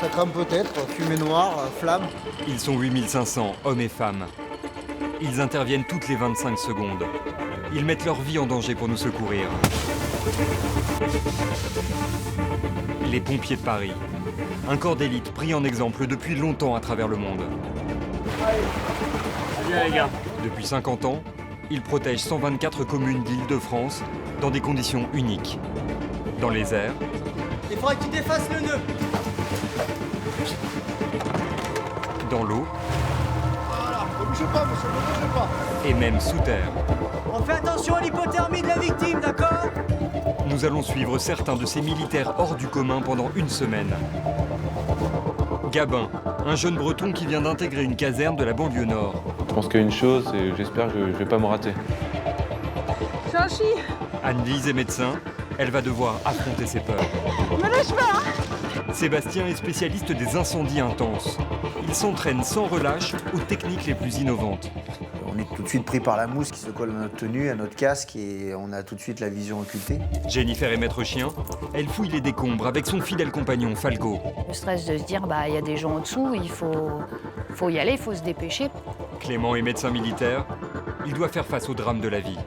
Ça crame peut-être, fumée noire, flamme. Ils sont 8500, hommes et femmes. Ils interviennent toutes les 25 secondes. Ils mettent leur vie en danger pour nous secourir. Les pompiers de Paris. Un corps d'élite pris en exemple depuis longtemps à travers le monde. Allez les gars. Depuis 50 ans, ils protègent 124 communes d'Île-de-France dans des conditions uniques. Dans les airs, Il faudra que tu défasses le nœud. dans l'eau Voilà, ne bougez pas monsieur, ne bougez pas. et même sous terre. On fait attention à l'hypothermie de la victime, d'accord? Nous allons suivre certains de ces militaires hors du commun pendant une semaine. Gabin, un jeune breton qui vient d'intégrer une caserne de la banlieue nord. Je pense qu'il y a une chose et j'espère que je ne vais pas me rater. Chanchi, Anne-Lise est médecin, elle va devoir affronter ses peurs. me lâche pas, hein. Sébastien est spécialiste des incendies intenses. Il s'entraîne sans relâche aux techniques les plus innovantes. On est tout de suite pris par la mousse qui se colle à notre tenue, à notre casque et on a tout de suite la vision occultée. Jennifer est maître chien, elle fouille les décombres avec son fidèle compagnon Falco. Le stress de se dire, il y a des gens en dessous, il faut y aller, il faut se dépêcher. Clément est médecin militaire, il doit faire face au drame de la vie.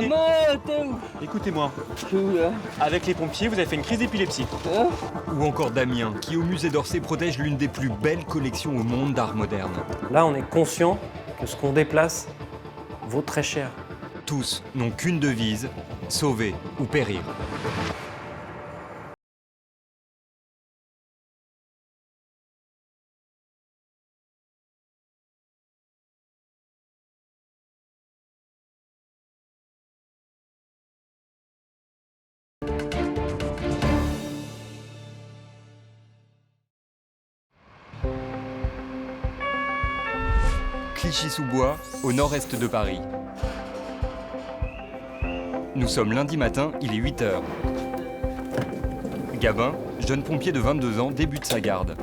Maman, t'es où? Écoutez-moi, Je suis où là? avec les pompiers, vous avez fait une crise d'épilepsie. Ou encore Damien, qui au musée d'Orsay protège l'une des plus belles collections au monde d'art moderne. Là, on est conscient que ce qu'on déplace vaut très cher. Tous n'ont qu'une devise, sauver ou périr. Clichy-sous-Bois, au nord-est de Paris. Nous sommes lundi matin, il est 8h. Gabin, jeune pompier de 22 ans, débute sa garde.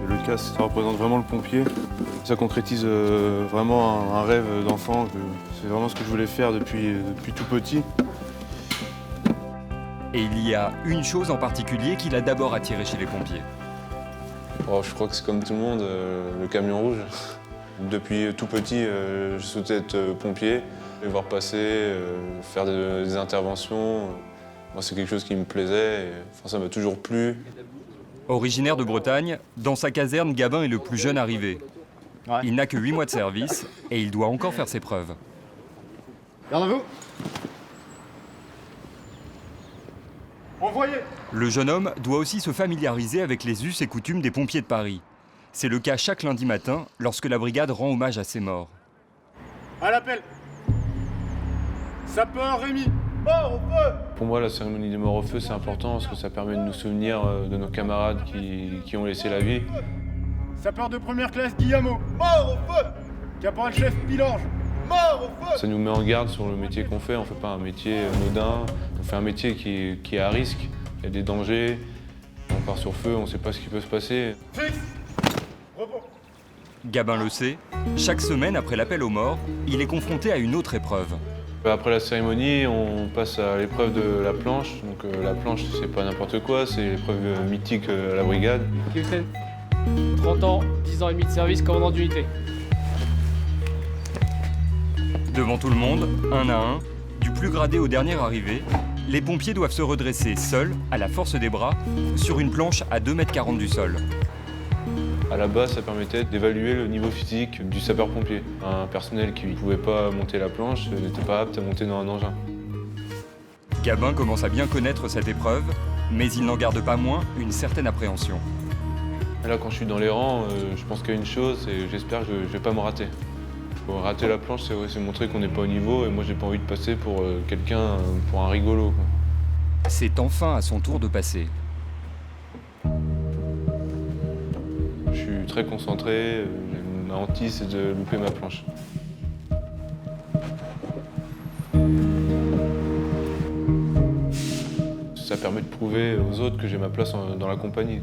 Le casque, ça représente vraiment le pompier. Ça concrétise vraiment un rêve d'enfant. C'est vraiment ce que je voulais faire depuis tout petit. Et il y a une chose en particulier qui l'a d'abord attiré chez les pompiers. Oh, je crois que c'est comme tout le monde, le camion rouge. Depuis tout petit, je souhaitais être pompier, les voir passer, faire des interventions. Moi, c'est quelque chose qui me plaisait, et, ça m'a toujours plu. Originaire de Bretagne, dans sa caserne, Gabin est le plus jeune arrivé. Il n'a que 8 mois de service et il doit encore faire ses preuves. Garde à vous. Envoyez! Le jeune homme doit aussi se familiariser avec les us et coutumes des pompiers de Paris. C'est le cas chaque lundi matin lorsque la brigade rend hommage à ses morts. À l'appel! Sapeur Rémi! Mort au feu! Pour moi, la cérémonie des morts au feu, c'est important parce que ça permet de nous souvenir de nos camarades qui ont laissé la vie. Sapeur de première classe Guillemot! Mort au feu! Caporal-chef Pilange! Mort au feu! Ça nous met en garde sur le métier qu'on fait. On ne fait pas un métier anodin, on fait un métier qui est à risque. Il y a des dangers, on part sur feu, on ne sait pas ce qui peut se passer. Fixe! Repos! Gabin le sait, chaque semaine après l'appel aux morts, il est confronté à une autre épreuve. Après la cérémonie, on passe à l'épreuve de la planche. Donc la planche, c'est pas n'importe quoi, c'est l'épreuve mythique à la brigade. Capitaine, 30 ans, 10 ans et demi de service, commandant d'unité. Devant tout le monde, un à un, du plus gradé au dernier arrivé, les pompiers doivent se redresser seuls, à la force des bras, sur une planche à 2,40 m du sol. À la base, ça permettait d'évaluer le niveau physique du sapeur-pompier. Un personnel qui ne pouvait pas monter la planche n'était pas apte à monter dans un engin. Gabin commence à bien connaître cette épreuve, mais il n'en garde pas moins une certaine appréhension. Et là, quand je suis dans les rangs, je pense qu'il y a une chose, et j'espère que je ne vais pas me rater. Rater la planche, c'est montrer qu'on n'est pas au niveau, et moi, j'ai pas envie de passer pour quelqu'un, pour un rigolo, quoi. C'est enfin à son tour de passer. Je suis très concentré, ma hantise, c'est de louper ma planche. Ça permet de prouver aux autres que j'ai ma place dans la compagnie.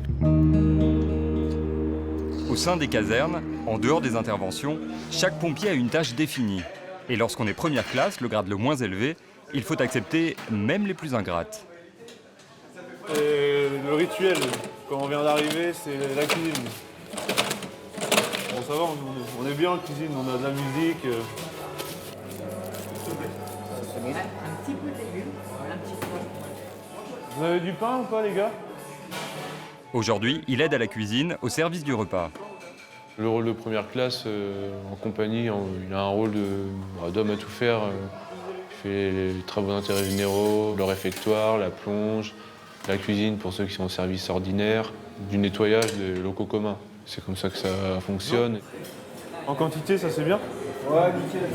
Au sein des casernes, en dehors des interventions, chaque pompier a une tâche définie. Et lorsqu'on est première classe, le grade le moins élevé, il faut accepter même les plus ingrates. Et le rituel, quand on vient d'arriver, c'est la cuisine. Bon, ça va, on est bien en cuisine, on a de la musique. Vous avez du pain ou pas, les gars? Aujourd'hui, il aide à la cuisine, au service du repas. Le rôle de première classe en compagnie, il a un rôle d'homme à tout faire. Il fait les travaux d'intérêt généraux, le réfectoire, la plonge, la cuisine pour ceux qui sont au service ordinaire, du nettoyage des locaux communs. C'est comme ça que ça fonctionne. En quantité, ça c'est bien? Ouais, nickel.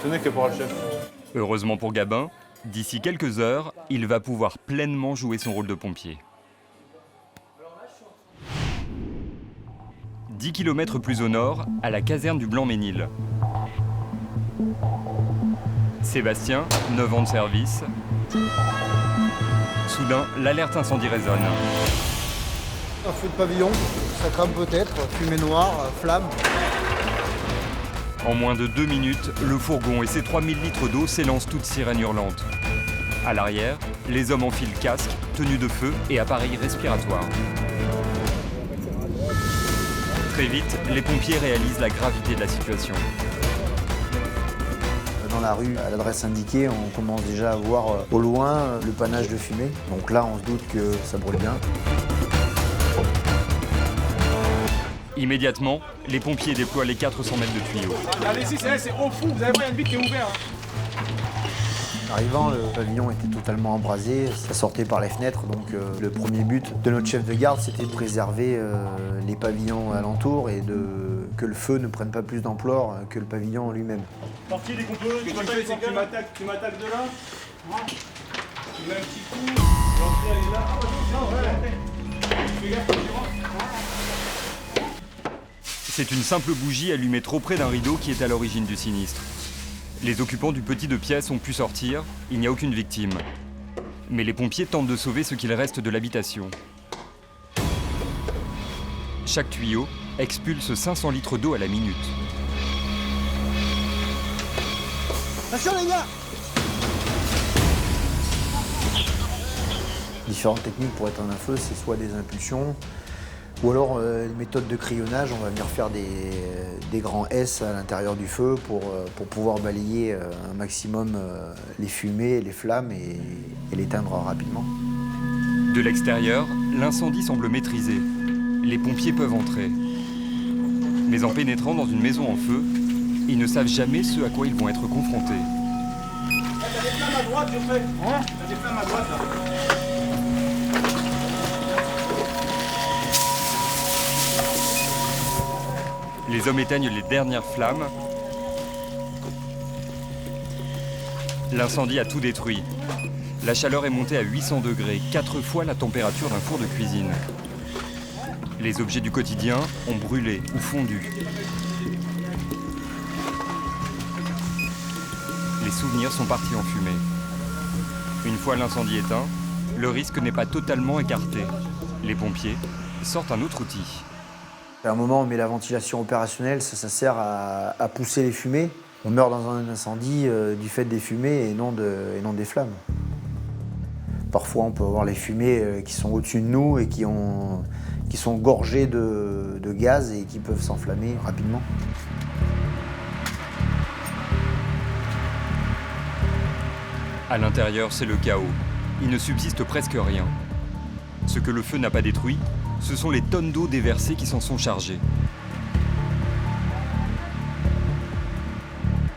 Tenez, caporal chef. Heureusement pour Gabin, d'ici quelques heures, il va pouvoir pleinement jouer son rôle de pompier. 10 km plus au nord, à la caserne du Blanc-Ménil. Sébastien, 9 ans de service. Soudain, l'alerte incendie résonne. Un feu de pavillon, ça crame peut-être, fumée noire, flamme. En moins de 2 minutes, le fourgon et ses 3000 litres d'eau s'élancent toutes sirènes hurlantes. À l'arrière, les hommes enfilent casque, tenue de feu et appareils respiratoires. Très vite, les pompiers réalisent la gravité de la situation. Dans la rue, à l'adresse indiquée, on commence déjà à voir au loin le panache de fumée. Donc là, on se doute que ça brûle bien. Immédiatement, les pompiers déploient les 400 mètres de tuyaux. Allez-y, c'est au fond, vous avez pas une bite qui est ouverte. Arrivant, le pavillon était totalement embrasé, ça sortait par les fenêtres. Donc le premier but de notre chef de garde, c'était de préserver les pavillons alentours et que le feu ne prenne pas plus d'ampleur que le pavillon en lui-même. Parti dès qu'on peut, tu m'attaques de là. Tu mets un petit coup, l'entrée elle est là. Fais gaffe, tu vois. C'est une simple bougie allumée trop près d'un rideau qui est à l'origine du sinistre. Les occupants du petit 2 pièces ont pu sortir, il n'y a aucune victime. Mais les pompiers tentent de sauver ce qu'il reste de l'habitation. Chaque tuyau expulse 500 litres d'eau à la minute. Attention les gars! Différentes techniques pour éteindre un feu, c'est soit des impulsions, ou alors une méthode de crayonnage. On va venir faire des grands S à l'intérieur du feu pour pouvoir balayer un maximum les fumées, les flammes et l'éteindre rapidement. De l'extérieur, l'incendie semble maîtrisé. Les pompiers peuvent entrer. Mais en pénétrant dans une maison en feu, ils ne savent jamais ce à quoi ils vont être confrontés. T'as des flammes à droite, je fais. T'as des flammes à droite là. Les hommes éteignent les dernières flammes. L'incendie a tout détruit. La chaleur est montée à 800 degrés, 4 fois la température d'un four de cuisine. Les objets du quotidien ont brûlé ou fondu. Les souvenirs sont partis en fumée. Une fois l'incendie éteint, le risque n'est pas totalement écarté. Les pompiers sortent un autre outil. À un moment, on met la ventilation opérationnelle, ça sert à pousser les fumées. On meurt dans un incendie du fait des fumées et non des flammes. Parfois, on peut avoir les fumées qui sont au-dessus de nous et qui sont gorgées de gaz et qui peuvent s'enflammer rapidement. À l'intérieur, c'est le chaos. Il ne subsiste presque rien. Ce que le feu n'a pas détruit, ce sont les tonnes d'eau déversées qui s'en sont chargées.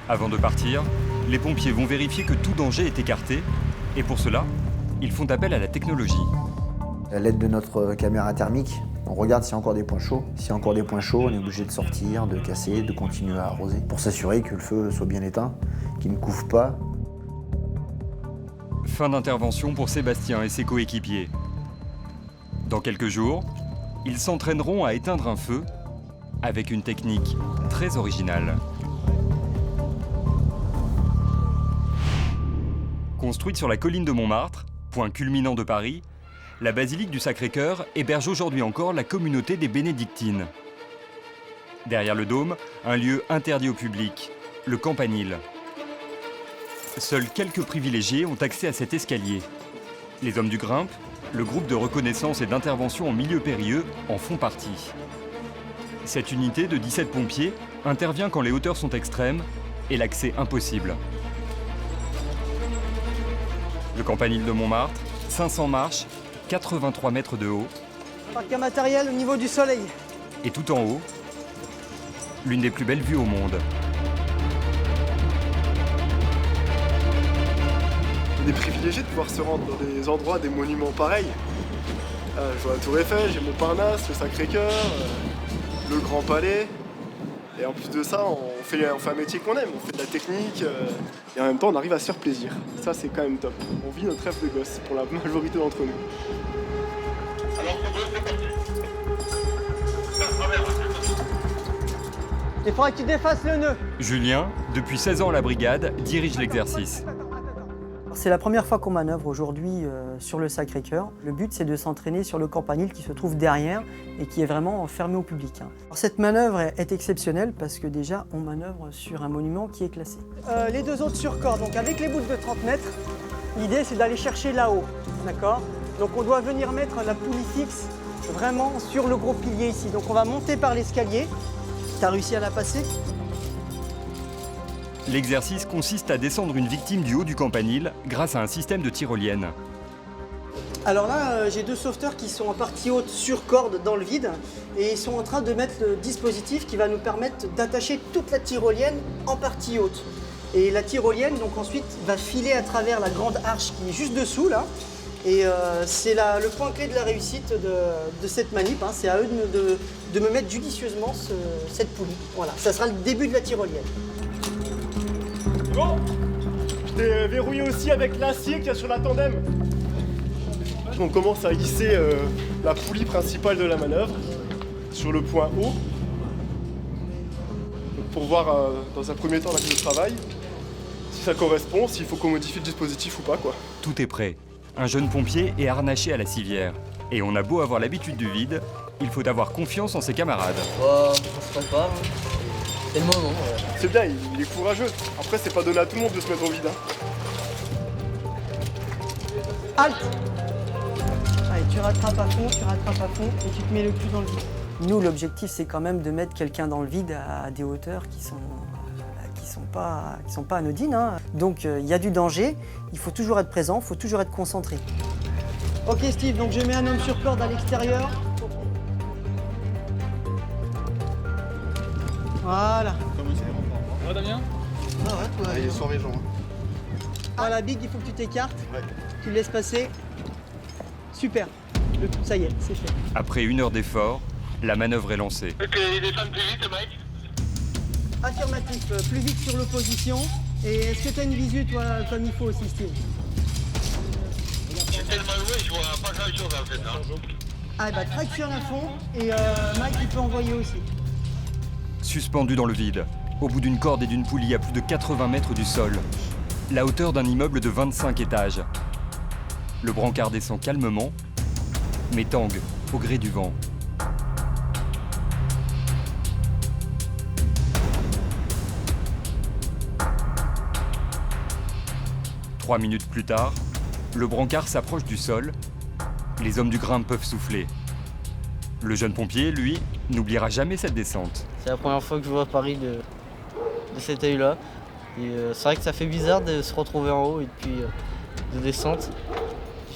Avant de partir, les pompiers vont vérifier que tout danger est écarté et pour cela, ils font appel à la technologie. À l'aide de notre caméra thermique, on regarde s'il y a encore des points chauds. S'il y a encore des points chauds, on est obligé de sortir, de casser, de continuer à arroser pour s'assurer que le feu soit bien éteint, qu'il ne couvre pas. Fin d'intervention pour Sébastien et ses coéquipiers. Dans quelques jours, ils s'entraîneront à éteindre un feu avec une technique très originale. Construite sur la colline de Montmartre, point culminant de Paris, la basilique du Sacré-Cœur héberge aujourd'hui encore la communauté des Bénédictines. Derrière le dôme, un lieu interdit au public, le campanile. Seuls quelques privilégiés ont accès à cet escalier. Les hommes du Grimpe, le groupe de reconnaissance et d'intervention en milieu périlleux, en font partie. Cette unité de 17 pompiers intervient quand les hauteurs sont extrêmes et l'accès impossible. Le campanile de Montmartre, 500 marches, 83 mètres de haut. Parc à matériel au niveau du soleil. Et tout en haut, l'une des plus belles vues au monde. On est privilégié de pouvoir se rendre dans des endroits, des monuments pareils. Je vois la Tour Eiffel, j'ai Montparnasse, le Sacré-Cœur, le Grand Palais. Et en plus de ça, on fait un métier qu'on aime, on fait de la technique et en même temps on arrive à se faire plaisir. Ça c'est quand même top. On vit notre rêve de gosse pour la majorité d'entre nous. Il faudra que tu défasses le nœud. Julien, depuis 16 ans à la brigade, dirige l'exercice. C'est la première fois qu'on manœuvre aujourd'hui sur le Sacré-Cœur. Le but, c'est de s'entraîner sur le campanile qui se trouve derrière et qui est vraiment fermé au public. Alors, cette manœuvre est exceptionnelle parce que déjà, on manœuvre sur un monument qui est classé. Les deux autres sur corde, donc avec les boules de 30 mètres, l'idée c'est d'aller chercher là-haut, d'accord? Donc on doit venir mettre la poulie fixe vraiment sur le gros pilier ici. Donc on va monter par l'escalier. T'as réussi à la passer? L'exercice consiste à descendre une victime du haut du campanile grâce à un système de tyrolienne. Alors là, j'ai deux sauveteurs qui sont en partie haute sur corde dans le vide et ils sont en train de mettre le dispositif qui va nous permettre d'attacher toute la tyrolienne en partie haute. Et la tyrolienne, donc ensuite, va filer à travers la grande arche qui est juste dessous là. Et c'est le point clé de la réussite de cette manip. C'est à eux de me mettre judicieusement cette poulie. Voilà, ça sera le début de la tyrolienne. Bon, je t'ai verrouillé aussi avec l'acier qu'il y a sur la tandem. On commence à hisser la poulie principale de la manœuvre sur le point haut. Pour voir dans un premier temps la grille de travail, si ça correspond, s'il faut qu'on modifie le dispositif ou pas, quoi. Tout est prêt. Un jeune pompier est harnaché à la civière. Et on a beau avoir l'habitude du vide, il faut avoir confiance en ses camarades. On se trompe pas. C'est le moment. C'est bien, il est courageux. Après, c'est pas donné à tout le monde de se mettre au vide. Halte! Allez, tu rattrapes à fond et tu te mets le cul dans le vide. Nous, l'objectif, c'est quand même de mettre quelqu'un dans le vide à des hauteurs qui sont pas anodines. Donc, il y a du danger, il faut toujours être présent, il faut toujours être concentré. Ok Steve, donc je mets un homme sur corde à l'extérieur. Voilà. Ouais, Damien? Il est sur mes jambes. Voilà, Big, il faut que tu t'écartes. Ouais. Tu le laisses passer. Super. Ça y est, c'est fait. Après 1 heure d'effort, la manœuvre est lancée. Il descend plus vite, Mike. Affirmatif, plus vite sur l'opposition. Et est-ce que tu as une visu, toi, comme il faut aussi, Steve? C'est tellement loin, je vois pas grand-chose en fait. Ah bah, tractionne à fond. Et Mike, il peut envoyer aussi. Suspendu dans le vide, au bout d'une corde et d'une poulie à plus de 80 mètres du sol, la hauteur d'un immeuble de 25 étages. Le brancard descend calmement, mais tangue au gré du vent. Trois minutes plus tard, le brancard s'approche du sol. Les hommes du Grimpe peuvent souffler. Le jeune pompier, lui, n'oubliera jamais cette descente. C'est la première fois que je vois Paris de cet œil-là. Et c'est vrai que ça fait bizarre de se retrouver en haut et puis de descente.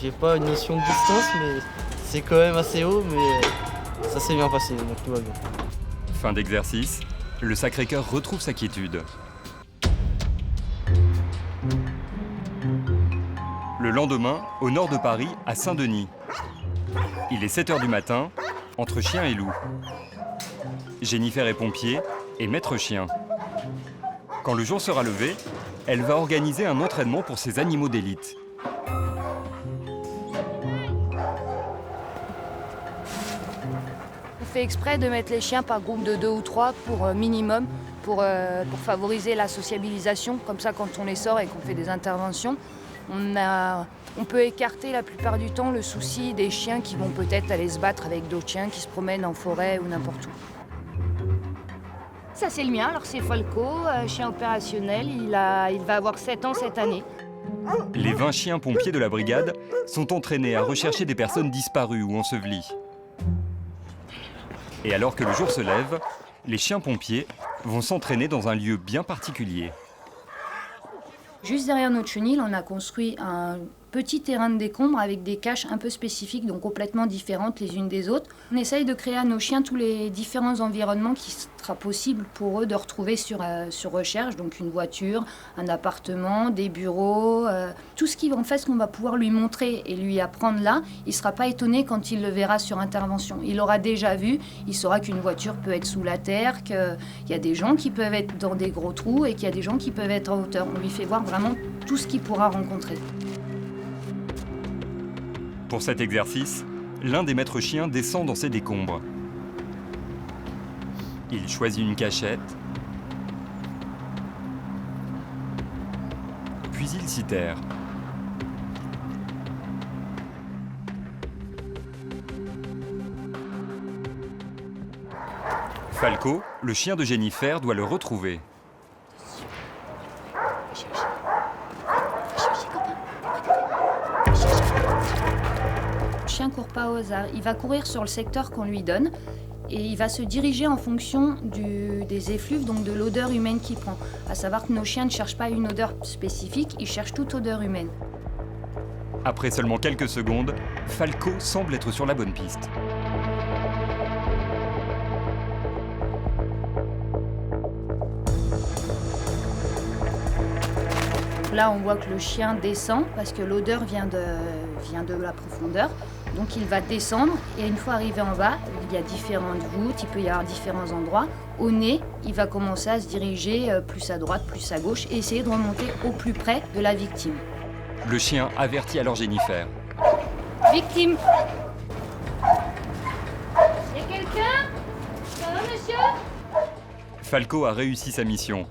J'ai pas une notion de distance, mais c'est quand même assez haut, mais ça s'est bien passé, donc tout va bien. Fin d'exercice, le Sacré-Cœur retrouve sa quiétude. Le lendemain, au nord de Paris, à Saint-Denis. Il est 7 h du matin, entre chien et loup. Jennifer est pompier et maître chien. Quand le jour sera levé, elle va organiser un entraînement pour ses animaux d'élite. On fait exprès de mettre les chiens par groupe de 2 ou 3 pour minimum, pour favoriser la sociabilisation. Comme ça, quand on les sort et qu'on fait des interventions, on peut écarter la plupart du temps le souci des chiens qui vont peut-être aller se battre avec d'autres chiens qui se promènent en forêt ou n'importe où. ça c'est le mien. Alors c'est Falco, chien opérationnel. Il va avoir 7 ans cette année. Les 20 chiens pompiers de la brigade sont entraînés à rechercher des personnes disparues ou ensevelies. Et alors que le jour se lève, les chiens pompiers vont s'entraîner dans un lieu bien particulier. Juste derrière notre chenil, on a construit un petit terrain de décombres avec des caches un peu spécifiques, donc complètement différentes les unes des autres. On essaye de créer à nos chiens tous les différents environnements qui sera possible pour eux de retrouver sur recherche, donc une voiture, un appartement, des bureaux, tout ce qui en fait ce qu'on va pouvoir lui montrer et lui apprendre là, il ne sera pas étonné quand il le verra sur intervention. Il aura déjà vu, il saura qu'une voiture peut être sous la terre, qu'il y a des gens qui peuvent être dans des gros trous et qu'il y a des gens qui peuvent être en hauteur. On lui fait voir vraiment tout ce qu'il pourra rencontrer. Pour cet exercice, l'un des maîtres chiens descend dans ces décombres. Il choisit une cachette, puis il s'y terre. Falco, le chien de Jennifer, doit le retrouver. Le chien ne court pas au hasard, il va courir sur le secteur qu'on lui donne et il va se diriger en fonction des effluves, donc de l'odeur humaine qu'il prend. À savoir que nos chiens ne cherchent pas une odeur spécifique, ils cherchent toute odeur humaine. Après seulement quelques secondes, Falco semble être sur la bonne piste. Là, on voit que le chien descend parce que l'odeur vient de la profondeur. Donc il va descendre et une fois arrivé en bas, il y a différentes voûtes, il peut y avoir différents endroits. Au nez, il va commencer à se diriger plus à droite, plus à gauche et essayer de remonter au plus près de la victime. Le chien avertit alors Jennifer. Victime! Il y a quelqu'un? Ça va, monsieur? Falco a réussi sa mission.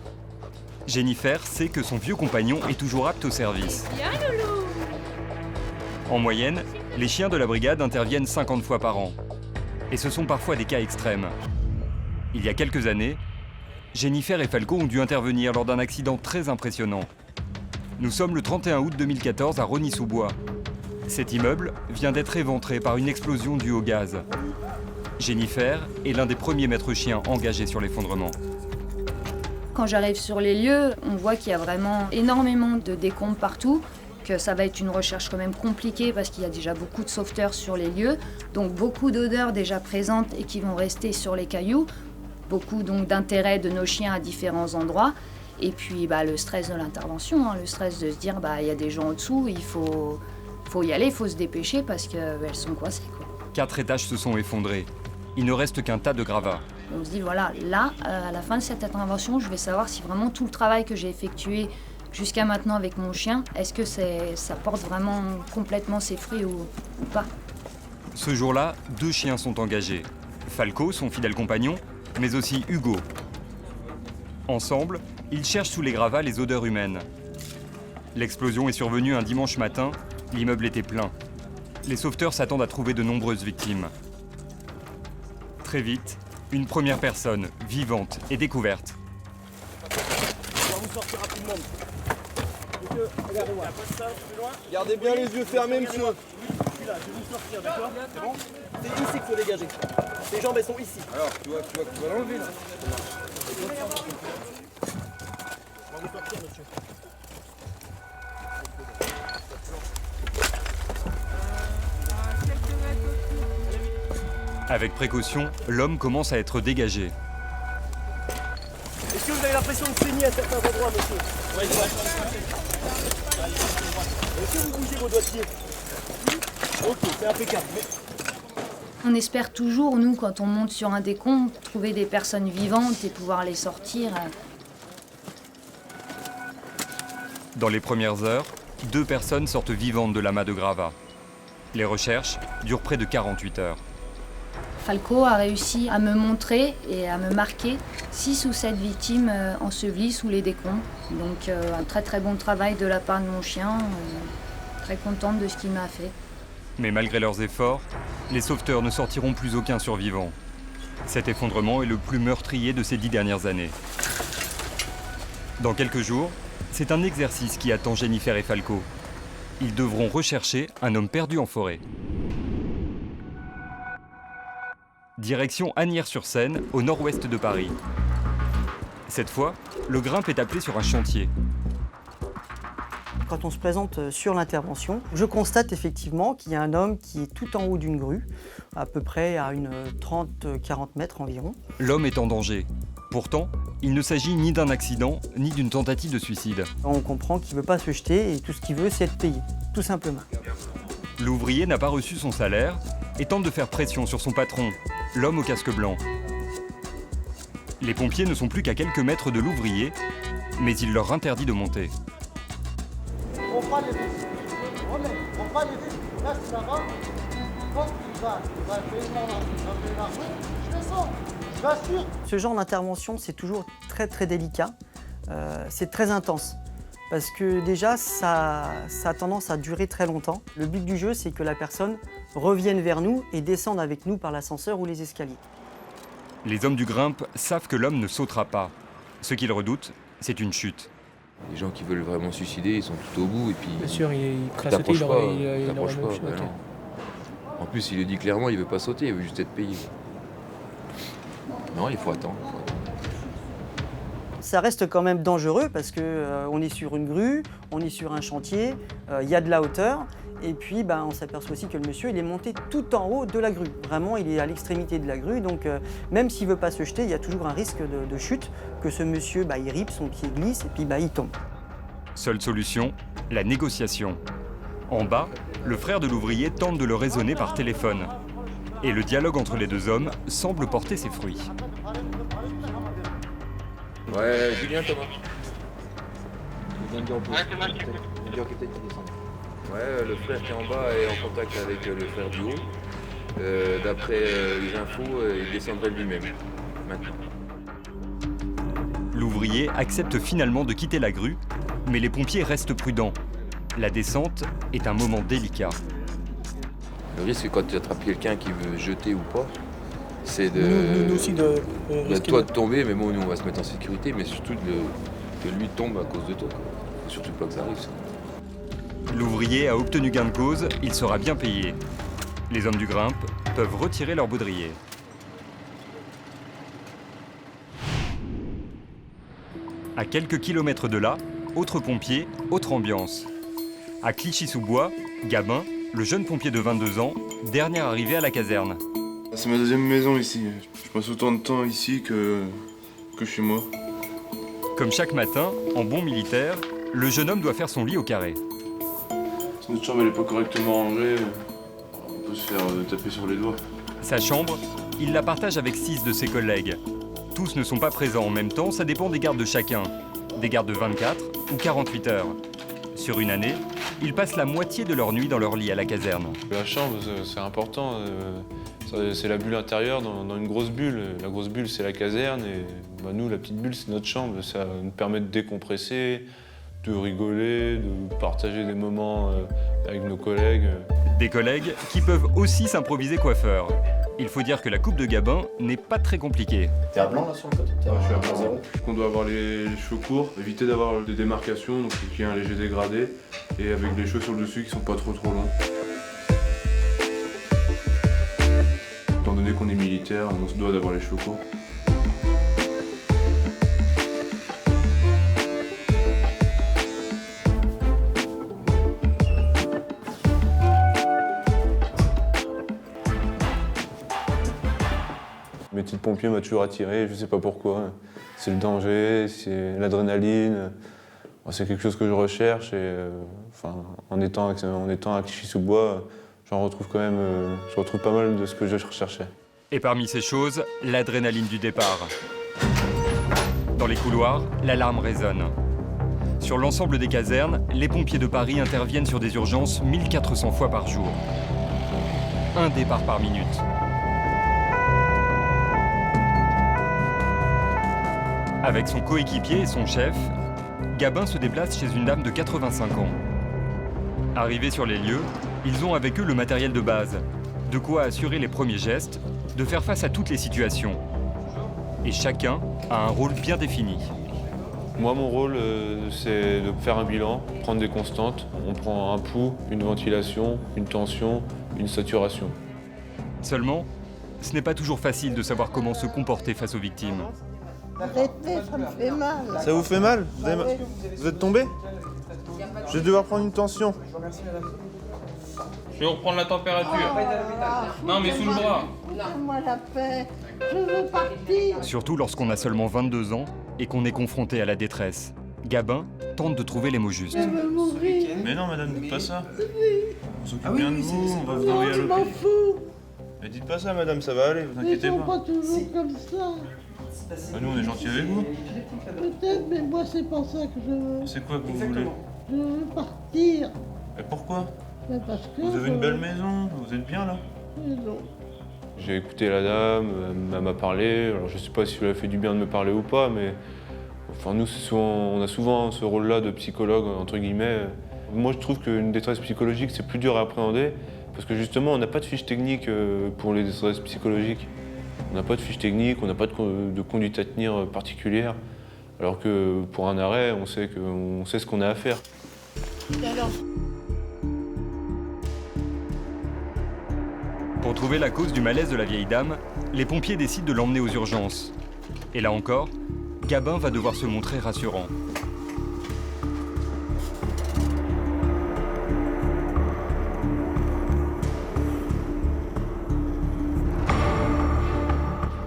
Jennifer sait que son vieux compagnon est toujours apte au service. Bien, loulou! En moyenne, les chiens de la brigade interviennent 50 fois par an. Et ce sont parfois des cas extrêmes. Il y a quelques années, Jennifer et Falco ont dû intervenir lors d'un accident très impressionnant. Nous sommes le 31 août 2014 à Rosny-sous-Bois. Cet immeuble vient d'être éventré par une explosion due au gaz. Jennifer est l'un des premiers maîtres chiens engagés sur l'effondrement. Quand j'arrive sur les lieux, on voit qu'il y a vraiment énormément de décombres partout, que ça va être une recherche quand même compliquée parce qu'il y a déjà beaucoup de sauveteurs sur les lieux, donc beaucoup d'odeurs déjà présentes et qui vont rester sur les cailloux, beaucoup donc d'intérêt de nos chiens à différents endroits, et puis le stress de l'intervention, le stress de se dire il y a des gens en dessous, il faut y aller, il faut se dépêcher parce qu'elles sont coincées, quoi. 4 étages se sont effondrés. Il ne reste qu'un tas de gravats. On se dit voilà, là, à la fin de cette intervention, je vais savoir si vraiment tout le travail que j'ai effectué jusqu'à maintenant avec mon chien, est-ce que ça porte vraiment complètement ses fruits ou pas? Ce jour-là, 2 chiens sont engagés. Falco, son fidèle compagnon, mais aussi Hugo. Ensemble, ils cherchent sous les gravats les odeurs humaines. L'explosion est survenue un dimanche matin, l'immeuble était plein. Les sauveteurs s'attendent à trouver de nombreuses victimes. Très vite, une première personne, vivante, est découverte. On va vous sortir rapidement. Monsieur, regardez-moi. Gardez bien les yeux fermés, monsieur. Je suis là, je vais vous sortir, d'accord? C'est bon? C'est ici qu'il faut dégager. Les jambes, elles sont ici. Alors, tu vas l'enlever là. On va vous sortir, monsieur. Avec précaution, l'homme commence à être dégagé. Est-ce que vous avez l'impression de saigner à certains endroits, monsieur? Oui, je vois. Est-ce que vous bougez vos doigts de pied? Ok, c'est impeccable. On espère toujours, nous, quand on monte sur un décombre, trouver des personnes vivantes et pouvoir les sortir. Dans les premières heures, 2 personnes sortent vivantes de l'amas de gravats. Les recherches durent près de 48 heures. Falco a réussi à me montrer et à me marquer 6 ou 7 victimes ensevelies sous les décombres. Donc un très très bon travail de la part de mon chien, très contente de ce qu'il m'a fait. Mais malgré leurs efforts, les sauveteurs ne sortiront plus aucun survivant. Cet effondrement est le plus meurtrier de ces 10 dernières années. Dans quelques jours, c'est un exercice qui attend Jennifer et Falco. Ils devront rechercher un homme perdu en forêt. Direction Asnières-sur-Seine, au nord-ouest de Paris. Cette fois, le Grimpe est appelé sur un chantier. Quand on se présente sur l'intervention, je constate effectivement qu'il y a un homme qui est tout en haut d'une grue, à peu près à une 30-40 mètres environ. L'homme est en danger. Pourtant, il ne s'agit ni d'un accident, ni d'une tentative de suicide. On comprend qu'il ne veut pas se jeter et tout ce qu'il veut, c'est être payé, tout simplement. L'ouvrier n'a pas reçu son salaire et tente de faire pression sur son patron, l'homme au casque blanc. Les pompiers ne sont plus qu'à quelques mètres de l'ouvrier, mais il leur interdit de monter. On prend les vis. On prend les vis. Là, c'est là-bas. Quand tu vas payer l'argent, je descends. Je l'assure. Ce genre d'intervention, c'est toujours très très délicat. C'est très intense. Parce que déjà, ça a tendance à durer très longtemps. Le but du jeu, c'est que la personne revienne vers nous et descende avec nous par l'ascenseur ou les escaliers. Les hommes du Grimpe savent que l'homme ne sautera pas. Ce qu'ils redoutent, c'est une chute. Les gens qui veulent vraiment suicider, ils sont tout au bout et puis... Bien sûr, il prêt à sauter, il aurait même pas. Non. En plus, il le dit clairement, il veut pas sauter, il veut juste être payé. Non, il faut attendre. Ça reste quand même dangereux parce qu'on est sur une grue, on est sur un chantier, il y a de la hauteur. Et puis on s'aperçoit aussi que le monsieur il est monté tout en haut de la grue. Vraiment, il est à l'extrémité de la grue. Donc même s'il ne veut pas se jeter, il y a toujours un risque de chute, que ce monsieur il ripe, son pied glisse et puis il tombe. Seule solution, la négociation. En bas, le frère de l'ouvrier tente de le raisonner par téléphone. Et le dialogue entre les deux hommes semble porter ses fruits. Ouais, Julien, Thomas. Ouais, le frère qui est en bas est en contact avec le frère du haut. D'après les infos, il descendrait lui-même, maintenant. L'ouvrier accepte finalement de quitter la grue, mais les pompiers restent prudents. La descente est un moment délicat. Le risque, quand tu attrapes quelqu'un qui veut jeter ou pas, c'est Nous aussi de toi de tomber, mais bon, nous on va se mettre en sécurité, mais surtout que lui tombe à cause de toi. Faut surtout pas que ça arrive, ça. L'ouvrier a obtenu gain de cause, il sera bien payé. Les hommes du Grimpe peuvent retirer leur baudrier. À quelques kilomètres de là, autre pompier, autre ambiance. À Clichy-sous-Bois, Gabin, le jeune pompier de 22 ans, dernier arrivé à la caserne. C'est ma deuxième maison ici. Je passe autant de temps ici que chez moi. Comme chaque matin, en bon militaire, le jeune homme doit faire son lit au carré. Si notre chambre n'est pas correctement rangée, on peut se faire taper sur les doigts. Sa chambre, il la partage avec 6 de ses collègues. Tous ne sont pas présents en même temps, ça dépend des gardes de chacun. Des gardes de 24 ou 48 heures. Sur une année, ils passent la moitié de leur nuit dans leur lit à la caserne. La chambre, c'est important. C'est la bulle intérieure dans une grosse bulle. La grosse bulle, c'est la caserne. Et nous, la petite bulle, c'est notre chambre. Ça nous permet de décompresser, de rigoler, de partager des moments avec nos collègues. Des collègues qui peuvent aussi s'improviser coiffeurs. Il faut dire que la coupe de Gabin n'est pas très compliquée. T'es à blanc là sur le côté? Je suis à blanc zéro. On doit avoir les cheveux courts, éviter d'avoir des démarcations, donc qu'il y ait un léger dégradé, et avec les cheveux sur le dessus qui sont pas trop longs. Étant donné qu'on est militaire, on se doit d'avoir les cheveux courts. Le métier de pompier m'a toujours attiré, je sais pas pourquoi. C'est le danger, c'est l'adrénaline. C'est quelque chose que je recherche et en étant à Clichy-sous-Bois, j'en retrouve quand même, je retrouve pas mal de ce que je recherchais. Et parmi ces choses, l'adrénaline du départ. Dans les couloirs, l'alarme résonne. Sur l'ensemble des casernes, les pompiers de Paris interviennent sur des urgences 1400 fois par jour. Un départ par minute. Avec son coéquipier et son chef, Gabin se déplace chez une dame de 85 ans. Arrivés sur les lieux, ils ont avec eux le matériel de base, de quoi assurer les premiers gestes de faire face à toutes les situations. Et chacun a un rôle bien défini. Moi, mon rôle, c'est de faire un bilan, prendre des constantes. On prend un pouls, une ventilation, une tension, une saturation. Seulement, ce n'est pas toujours facile de savoir comment se comporter face aux victimes. Arrêtez, ça me fait mal. Ça vous fait mal? Vous êtes tombé? Je vais devoir prendre une tension. Je vais reprendre la température. Non, mais sous le bras. Laissez-moi la paix. Je veux partir. Surtout lorsqu'on a seulement 22 ans et qu'on est confronté à la détresse. Gabin tente de trouver les mots justes. Je veux mourir. Mais non, madame, dites pas ça. On s'occupe Ah oui, bien de vous, on va vous non, envoyer à je m'en l'hôpital. fous. Mais dites pas ça, madame, ça va aller, vous Ils inquiétez sont pas. pas toujours comme ça. Bah, nous, on est gentils avec vous. Peut-être, mais moi, c'est pas ça que je veux. C'est quoi que vous voulez? Je veux partir. Mais pourquoi? Mais parce que Vous avez une belle maison, vous êtes bien là? Non. J'ai écouté la dame, elle m'a parlé. Alors, je sais pas si elle a fait du bien de me parler ou pas, mais enfin, nous, on a souvent ce rôle-là de psychologue, entre guillemets. Moi, je trouve qu'une détresse psychologique, c'est plus dur à appréhender, parce que justement, on n'a pas de fiche technique pour les détresses psychologiques. On n'a pas de fiche technique, on n'a pas de conduite à tenir particulière, alors que pour un arrêt, on sait ce qu'on a à faire. Et alors? Pour trouver la cause du malaise de la vieille dame, les pompiers décident de l'emmener aux urgences. Et là encore, Gabin va devoir se montrer rassurant.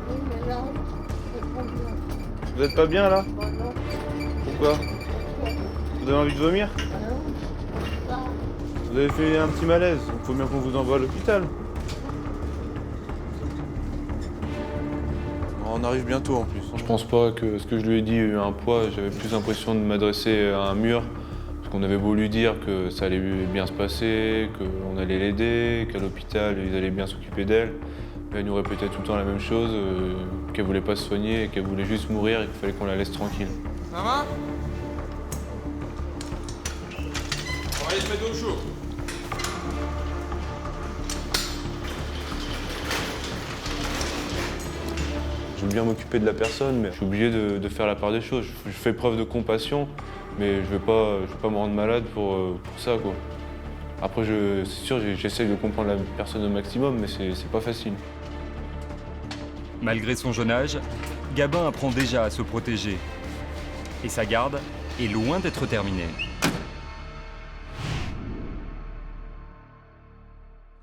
Oui, mais là, c'est pas bien. Vous êtes pas bien là? Bah non. Pourquoi? Vous avez envie de vomir? Vous avez fait un petit malaise, il faut bien qu'on vous envoie à l'hôpital. On arrive bientôt en plus. Je pense pas que ce que je lui ai dit ait eu un poids. J'avais plus l'impression de m'adresser à un mur. Parce qu'on avait beau lui dire que ça allait bien se passer, qu'on allait l'aider, qu'à l'hôpital, ils allaient bien s'occuper d'elle. Elle nous répétait tout le temps la même chose, qu'elle voulait pas se soigner, qu'elle voulait juste mourir et qu'il fallait qu'on la laisse tranquille. Ça va? On va aller se mettre au chaud. Je veux bien m'occuper de la personne, mais je suis obligé de faire la part des choses. Je fais preuve de compassion, mais je vais pas me rendre malade pour ça, quoi. Après, c'est sûr, j'essaye de comprendre la personne au maximum, mais c'est pas facile. Malgré son jeune âge, Gabin apprend déjà à se protéger. Et sa garde est loin d'être terminée.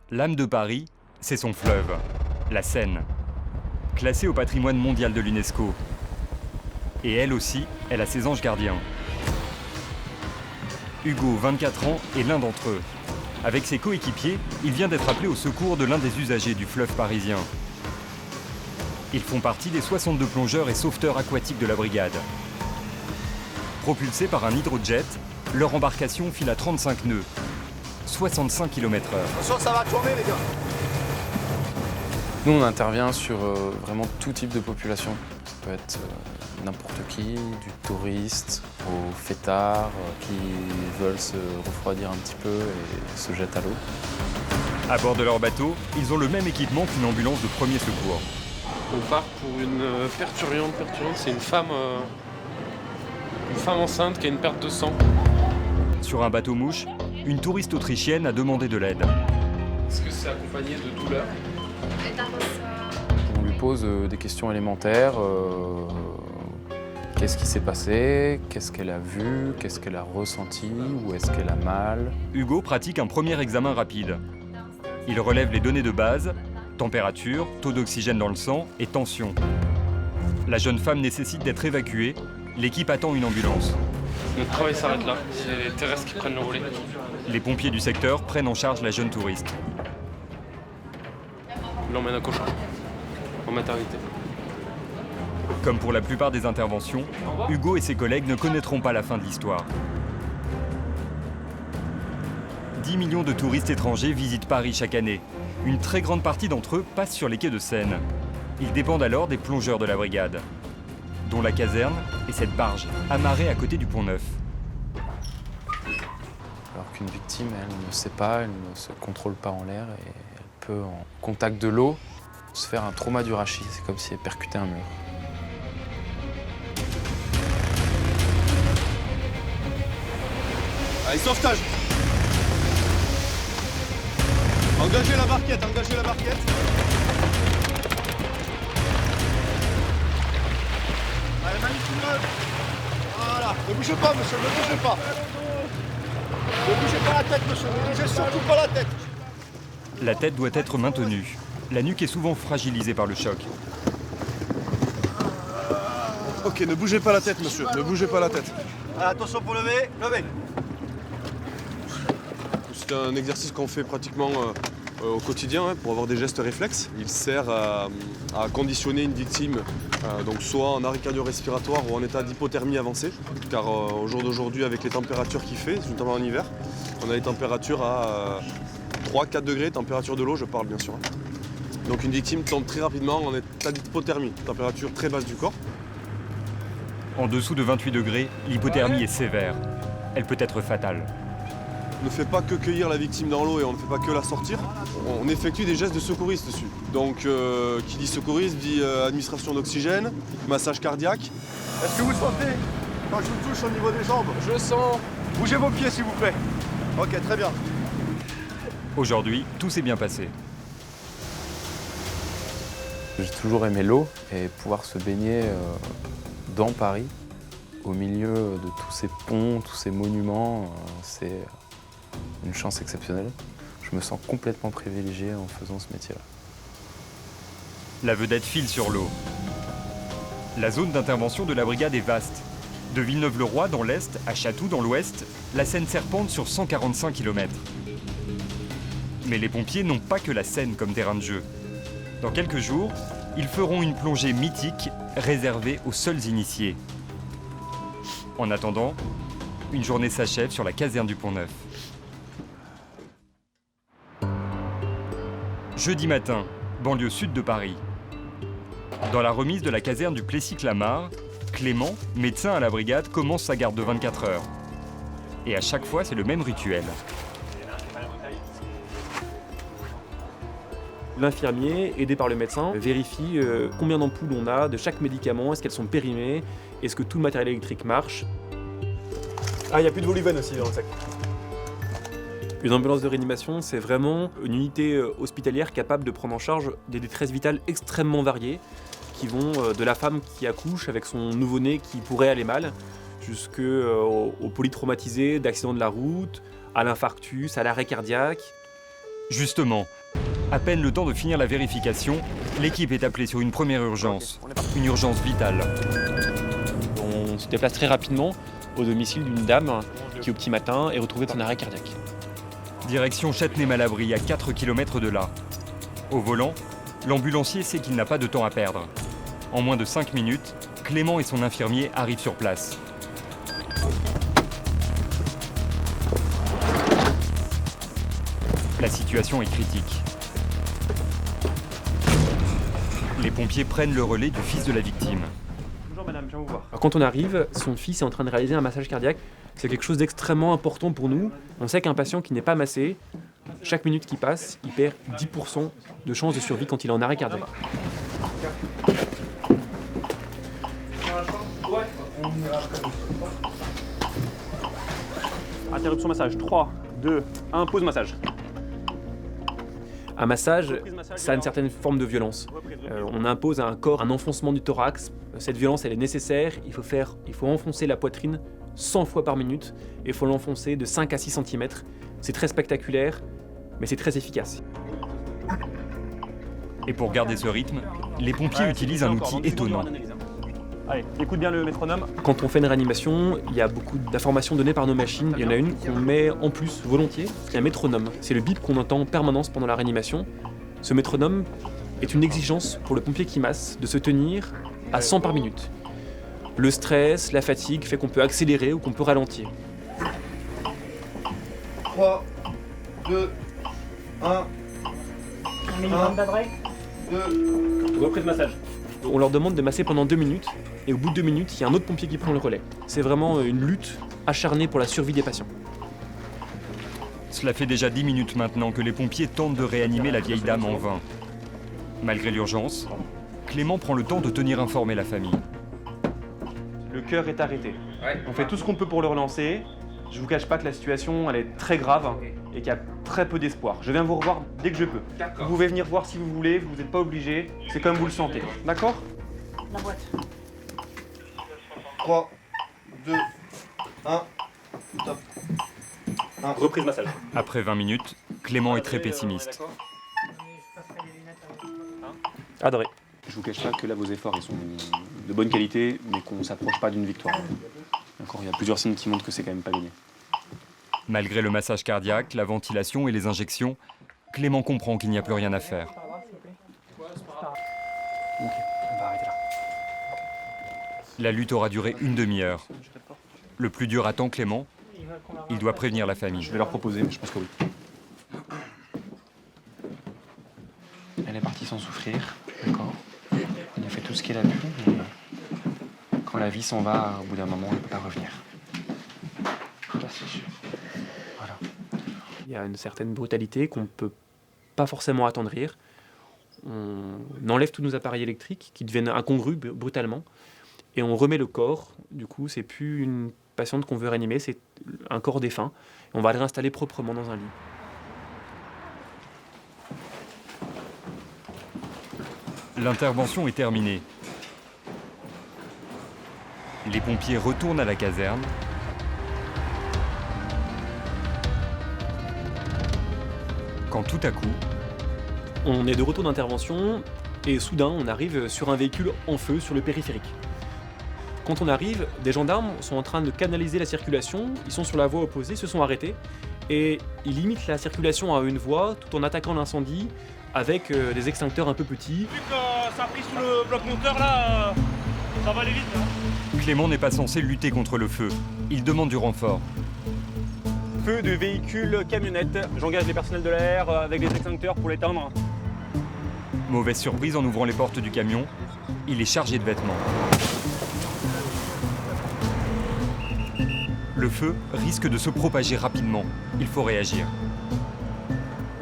L'âme de Paris, c'est son fleuve, la Seine, classée au patrimoine mondial de l'UNESCO. Et elle aussi, elle a ses anges gardiens. Hugo, 24 ans, est l'un d'entre eux. Avec ses coéquipiers, il vient d'être appelé au secours de l'un des usagers du fleuve parisien. Ils font partie des 62 plongeurs et sauveteurs aquatiques de la brigade. Propulsés par un hydrojet, leur embarcation file à 35 nœuds, 65 km/h. Attention, ça va tourner les gars. Nous, on intervient sur vraiment tout type de population. Ça peut être n'importe qui, du touriste aux fêtards qui veulent se refroidir un petit peu et se jettent à l'eau. À bord de leur bateau, ils ont le même équipement qu'une ambulance de premier secours. On part pour une perturbante. C'est une femme enceinte qui a une perte de sang. Sur un bateau mouche, une touriste autrichienne a demandé de l'aide. Est-ce que c'est accompagné de douleur? On lui pose des questions élémentaires. Qu'est-ce qui s'est passé? Qu'est-ce qu'elle a vu? Qu'est-ce qu'elle a ressenti? Où est-ce qu'elle a mal? Hugo pratique un premier examen rapide. Il relève les données de base, température, taux d'oxygène dans le sang et tension. La jeune femme nécessite d'être évacuée. L'équipe attend une ambulance. Notre travail s'arrête là. C'est les terrestres qui prennent le relais. Les pompiers du secteur prennent en charge la jeune touriste. Il l'emmène à Cochin, en maternité. Comme pour la plupart des interventions, Hugo et ses collègues ne connaîtront pas la fin de l'histoire. 10 millions de touristes étrangers visitent Paris chaque année. Une très grande partie d'entre eux passent sur les quais de Seine. Ils dépendent alors des plongeurs de la brigade, dont la caserne et cette barge, amarrée à côté du Pont-Neuf. Alors qu'une victime, elle ne sait pas, elle ne se contrôle pas en l'air et elle peut, en contact de l'eau, se faire un trauma du rachis, c'est comme si elle percutait un mur. Allez, sauvetage. Engagez la barquette, engagez la barquette. Allez, magnifique. Voilà, ne bougez pas, monsieur, ne bougez pas. Ne bougez pas la tête, monsieur, ne bougez surtout pas la tête. La tête doit être maintenue. La nuque est souvent fragilisée par le choc. Ok, ne bougez pas la tête, monsieur, ne bougez pas la tête. Attention pour lever, levez. C'est un exercice qu'on fait pratiquement au quotidien pour avoir des gestes réflexes. Il sert à conditionner une victime, donc soit en arrêt cardio-respiratoire ou en état d'hypothermie avancée. Car au jour d'aujourd'hui, avec les températures qu'il fait, notamment en hiver, on a des températures à 3-4 degrés, température de l'eau, je parle bien sûr. Donc une victime tombe très rapidement en état d'hypothermie, température très basse du corps. En dessous de 28 degrés, l'hypothermie est sévère. Elle peut être fatale. On ne fait pas que cueillir la victime dans l'eau et on ne fait pas que la sortir. On effectue des gestes de secouriste dessus. Donc qui dit secouriste dit administration d'oxygène, massage cardiaque. Est-ce que vous sentez quand je vous touche au niveau des jambes? Je sens. Bougez vos pieds s'il vous plaît. Ok, très bien. Aujourd'hui, tout s'est bien passé. J'ai toujours aimé l'eau et pouvoir se baigner dans Paris, au milieu de tous ces ponts, tous ces monuments, c'est une chance exceptionnelle. Je me sens complètement privilégié en faisant ce métier-là. La vedette file sur l'eau. La zone d'intervention de la brigade est vaste. De Villeneuve-le-Roi dans l'est à Chatou dans l'ouest, la Seine serpente sur 145 km. Mais les pompiers n'ont pas que la Seine comme terrain de jeu. Dans quelques jours, ils feront une plongée mythique réservée aux seuls initiés. En attendant, une journée s'achève sur la caserne du Pont-Neuf. Jeudi matin, banlieue sud de Paris. Dans la remise de la caserne du Plessis-Clamart, Clément, médecin à la brigade, commence sa garde de 24 heures. Et à chaque fois, c'est le même rituel. L'infirmier, aidé par le médecin, vérifie combien d'ampoules on a de chaque médicament, est-ce qu'elles sont périmées, est-ce que tout le matériel électrique marche. Ah, il n'y a plus de Voluvène aussi dans le sac. Une ambulance de réanimation, c'est vraiment une unité hospitalière capable de prendre en charge des détresses vitales extrêmement variées, qui vont de la femme qui accouche avec son nouveau-né qui pourrait aller mal, jusqu'aux polytraumatisés d'accidents de la route, à l'infarctus, à l'arrêt cardiaque. Justement, à peine le temps de finir la vérification, l'équipe est appelée sur une première urgence, une urgence vitale. On se déplace très rapidement au domicile d'une dame qui, au petit matin, est retrouvée dans un arrêt cardiaque. Direction Châtenay-Malabry, à 4 km de là. Au volant, l'ambulancier sait qu'il n'a pas de temps à perdre. En moins de 5 minutes, Clément et son infirmier arrivent sur place. La situation est critique. Les pompiers prennent le relais du fils de la victime. Bonjour madame, je viens vous voir. Alors, quand on arrive, son fils est en train de réaliser un massage cardiaque. C'est quelque chose d'extrêmement important pour nous. On sait qu'un patient qui n'est pas massé, chaque minute qui passe, il perd 10% de chance de survie quand il est en arrêt cardiaque. Interruption massage. 3, 2, 1, pause massage. Un massage, ça a une certaine forme de violence. On impose à un corps un enfoncement du thorax. Cette violence, elle est nécessaire. Il faut enfoncer la poitrine 100 fois par minute et il faut l'enfoncer de 5 à 6 cm. C'est très spectaculaire, mais c'est très efficace. Et pour garder ce rythme, les pompiers utilisent un outil étonnant. Allez, écoute bien le métronome. Quand on fait une réanimation, il y a beaucoup d'informations données par nos machines. Il y en a une qu'on met en plus volontiers, c'est un métronome. C'est le bip qu'on entend en permanence pendant la réanimation. Ce métronome est une exigence pour le pompier qui masse de se tenir à 100 par minute. Le stress, la fatigue fait qu'on peut accélérer ou qu'on peut ralentir. 3, 2, 1. Minimum d'adresse. 2. Reprise de massage. On leur demande de masser pendant 2 minutes et au bout de 2 minutes, il y a un autre pompier qui prend le relais. C'est vraiment une lutte acharnée pour la survie des patients. Cela fait déjà 10 minutes maintenant que les pompiers tentent de réanimer la vieille dame en vain. Malgré l'urgence, Clément prend le temps de tenir informée la famille. Le cœur est arrêté. On fait tout ce qu'on peut pour le relancer. Je vous cache pas que la situation elle est très grave et qu'il y a très peu d'espoir. Je viens vous revoir dès que je peux. Vous pouvez venir voir si vous voulez, vous n'êtes pas obligé. C'est comme vous le sentez. D'accord? La boîte. 3, 2, 1, top. Reprise massage. Après 20 minutes, Clément est très pessimiste. Adoré. Je vous cache pas que là vos efforts ils sont de bonne qualité, mais qu'on ne s'approche pas d'une victoire. D'accord, il y a plusieurs signes qui montrent que c'est quand même pas gagné. Malgré le massage cardiaque, la ventilation et les injections, Clément comprend qu'il n'y a plus rien à faire. Ok, on va arrêter là. La lutte aura duré une demi-heure. Le plus dur attend Clément. Il doit prévenir la famille. Je vais leur proposer, mais je pense que oui. Elle est partie sans souffrir, d'accord. On a fait tout ce qu'elle a pu, mais quand la vie s'en va, au bout d'un moment, elle ne peut pas revenir. Voilà. Il y a une certaine brutalité qu'on ne peut pas forcément attendrir. On enlève tous nos appareils électriques qui deviennent incongrus brutalement et on remet le corps. Du coup, c'est plus une patiente qu'on veut réanimer, c'est un corps défunt. On va le réinstaller proprement dans un lit. L'intervention est terminée. Les pompiers retournent à la caserne. Quand tout à coup, On est de retour d'intervention et soudain on arrive sur un véhicule en feu sur le périphérique. Quand on arrive, des gendarmes sont en train de canaliser la circulation, ils sont sur la voie opposée, se sont arrêtés et ils limitent la circulation à une voie tout en attaquant l'incendie avec des extincteurs un peu petits. Vu que ça a pris sous le bloc moteur là, ça va aller vite. Clément n'est pas censé lutter contre le feu. Il demande du renfort. Feu de véhicules, camionnettes, j'engage les personnels de l'air avec des extincteurs pour l'éteindre. Mauvaise surprise en ouvrant les portes du camion, il est chargé de vêtements. Le feu risque de se propager rapidement. Il faut réagir.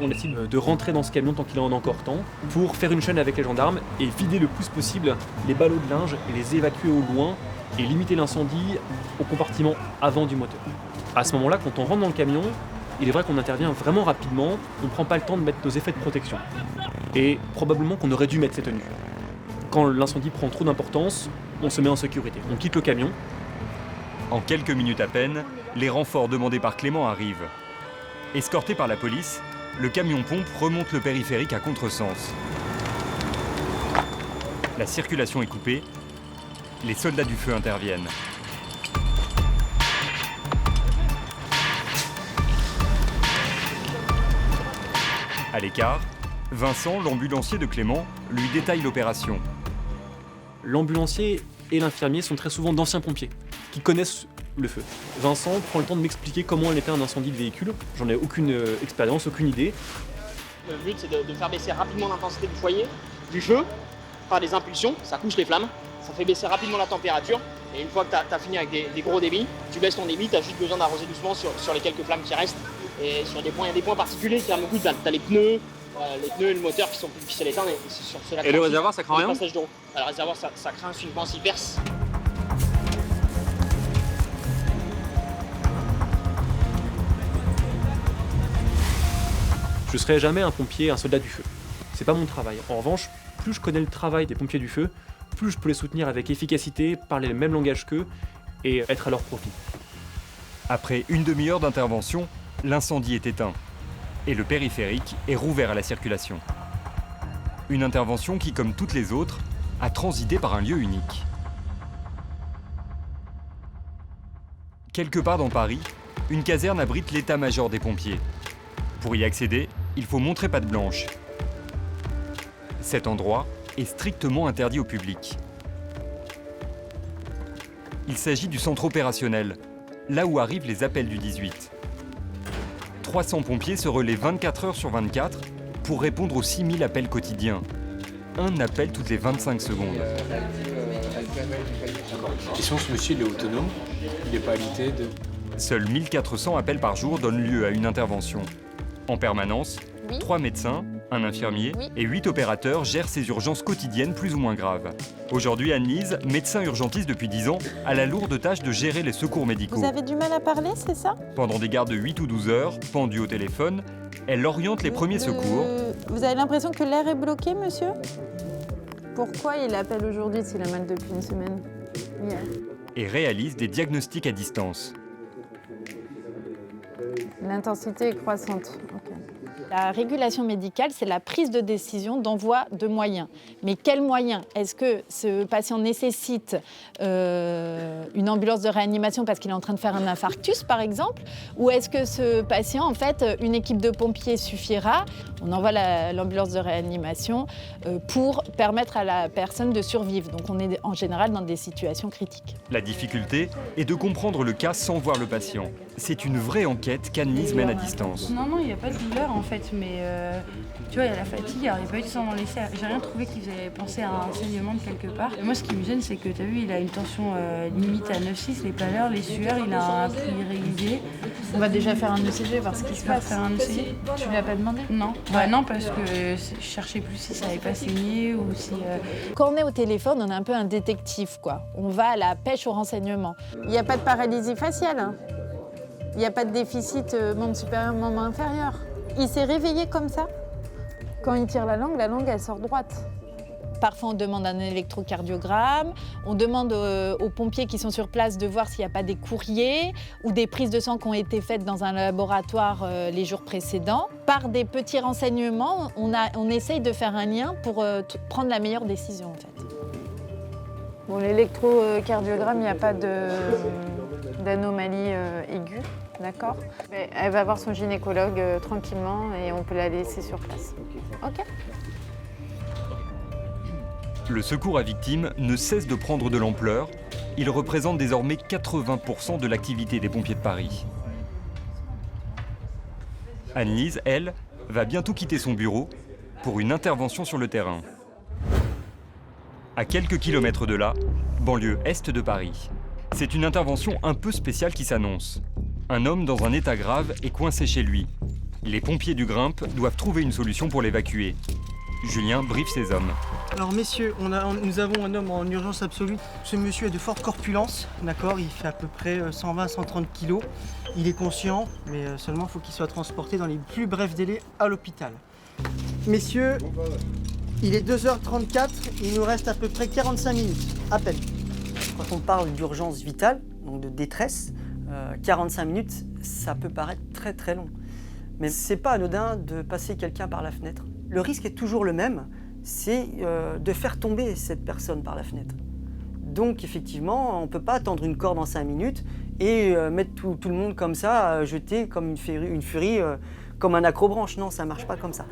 On décide de rentrer dans ce camion tant qu'il en a encore temps pour faire une chaîne avec les gendarmes et vider le plus possible les ballots de linge et les évacuer au loin et limiter l'incendie au compartiment avant du moteur. À ce moment-là, quand on rentre dans le camion, il est vrai qu'on intervient vraiment rapidement, on ne prend pas le temps de mettre nos effets de protection. Et probablement qu'on aurait dû mettre ces tenues. Quand l'incendie prend trop d'importance, on se met en sécurité. On quitte le camion. En quelques minutes à peine, les renforts demandés par Clément arrivent. Escorté par la police, le camion-pompe remonte le périphérique à contresens. La circulation est coupée. Les soldats du feu interviennent. À l'écart, Vincent, l'ambulancier de Clément, lui détaille l'opération. L'ambulancier et l'infirmier sont très souvent d'anciens pompiers qui connaissent le feu. Vincent prend le temps de m'expliquer comment on éteint un incendie de véhicule. J'en ai aucune expérience, aucune idée. Le but, c'est de faire baisser rapidement l'intensité du foyer, du feu, par des impulsions, ça couche les flammes, ça fait baisser rapidement la température, et une fois que tu as fini avec des gros débits, tu baisses ton débit, tu as juste besoin d'arroser doucement sur les quelques flammes qui restent. Et sur des points, il y a des points particuliers qui remontent, tu as les pneus et le moteur qui sont plus difficiles à éteindre. Et c'est sur cela. Et le réservoir, ça craint rien? Le réservoir, ça craint une panse y perce. Je ne serai jamais un pompier, un soldat du feu. C'est pas mon travail. En revanche, plus je connais le travail des pompiers du feu, plus je peux les soutenir avec efficacité, parler le même langage qu'eux et être à leur profit. Après une demi-heure d'intervention, l'incendie est éteint et le périphérique est rouvert à la circulation. Une intervention qui, comme toutes les autres, a transidé par un lieu unique. Quelque part dans Paris, une caserne abrite l'état-major des pompiers. Pour y accéder, il faut montrer patte blanche. Cet endroit est strictement interdit au public. Il s'agit du centre opérationnel, là où arrivent les appels du 18. 300 pompiers se relaient 24 heures sur 24 pour répondre aux 6000 appels quotidiens. Un appel toutes les 25 secondes. Question, ce monsieur il est autonome, il n'est pas alité de... Seuls 1400 appels par jour donnent lieu à une intervention. En permanence, 3 médecins, Un infirmier et 8 opérateurs gèrent ces urgences quotidiennes plus ou moins graves. Aujourd'hui, Anne-Lise, médecin urgentiste depuis 10 ans, a la lourde tâche de gérer les secours médicaux. Vous avez du mal à parler, c'est ça? Pendant des gardes de 8 ou 12 heures, pendue au téléphone, elle oriente les premiers secours. Vous avez l'impression que l'air est bloqué, monsieur? Pourquoi il appelle aujourd'hui s'il a mal depuis une semaine? Hier. Et réalise des diagnostics à distance. L'intensité est croissante. Ok. La régulation médicale, c'est la prise de décision d'envoi de moyens. Mais quels moyens? Est-ce que ce patient nécessite une ambulance de réanimation parce qu'il est en train de faire un infarctus, par exemple? Ou est-ce que ce patient, en fait, une équipe de pompiers suffira? On envoie l'ambulance de réanimation pour permettre à la personne de survivre. Donc on est en général dans des situations critiques. La difficulté est de comprendre le cas sans voir le patient. C'est une vraie enquête qu'Anne-Lise mène à distance. Non, il n'y a pas de douleur en fait, mais tu vois, il y a la fatigue, il n'y a pas eu de sang dans les selles. J'ai rien trouvé qui faisait penser à un saignement de quelque part. Et moi, ce qui me gêne, c'est que tu as vu, il a une tension limite à 9,6, les pâleurs, les sueurs, il a un prix irrégulier. On va déjà faire un ECG, voir ce qui se passe. Faire un ECG. Tu lui as pas demandé? Non. Bah non, parce que je cherchais plus si ça n'avait pas saigné ou si... Quand on est au téléphone, on est un peu un détective, quoi. On va à la pêche au renseignement. Il n'y a pas de paralysie faciale, hein. Il n'y a pas de déficit membre supérieur, membre inférieur. Il s'est réveillé comme ça. Quand il tire la langue, elle sort droite. Parfois, on demande un électrocardiogramme, on demande aux pompiers qui sont sur place de voir s'il n'y a pas des courriers ou des prises de sang qui ont été faites dans un laboratoire les jours précédents. Par des petits renseignements, on essaye de faire un lien pour prendre la meilleure décision, en fait. Bon, l'électrocardiogramme, il n'y a pas d'anomalie aiguë, d'accord? Elle va voir son gynécologue tranquillement et on peut la laisser sur place. Ok. Le secours à victimes ne cesse de prendre de l'ampleur. Il représente désormais 80% de l'activité des pompiers de Paris. Anne-Lise, elle, va bientôt quitter son bureau pour une intervention sur le terrain. À quelques kilomètres de là, banlieue est de Paris. C'est une intervention un peu spéciale qui s'annonce. Un homme dans un état grave est coincé chez lui. Les pompiers du Grimpe doivent trouver une solution pour l'évacuer. Julien briefe ses hommes. Alors messieurs, nous avons un homme en urgence absolue. Ce monsieur est de forte corpulence, d'accord? Il fait à peu près 120-130 kilos. Il est conscient, mais seulement il faut qu'il soit transporté dans les plus brefs délais à l'hôpital. Messieurs, il est 2h34, il nous reste à peu près 45 minutes, à peine. Quand on parle d'urgence vitale, donc de détresse, 45 minutes, ça peut paraître très très long. Mais c'est pas anodin de passer quelqu'un par la fenêtre. Le risque est toujours le même, c'est de faire tomber cette personne par la fenêtre. Donc effectivement, on ne peut pas attendre une corde en 5 minutes et mettre tout le monde comme ça, jeter comme une furie, comme un accrobranche. Non, ça ne marche pas comme ça.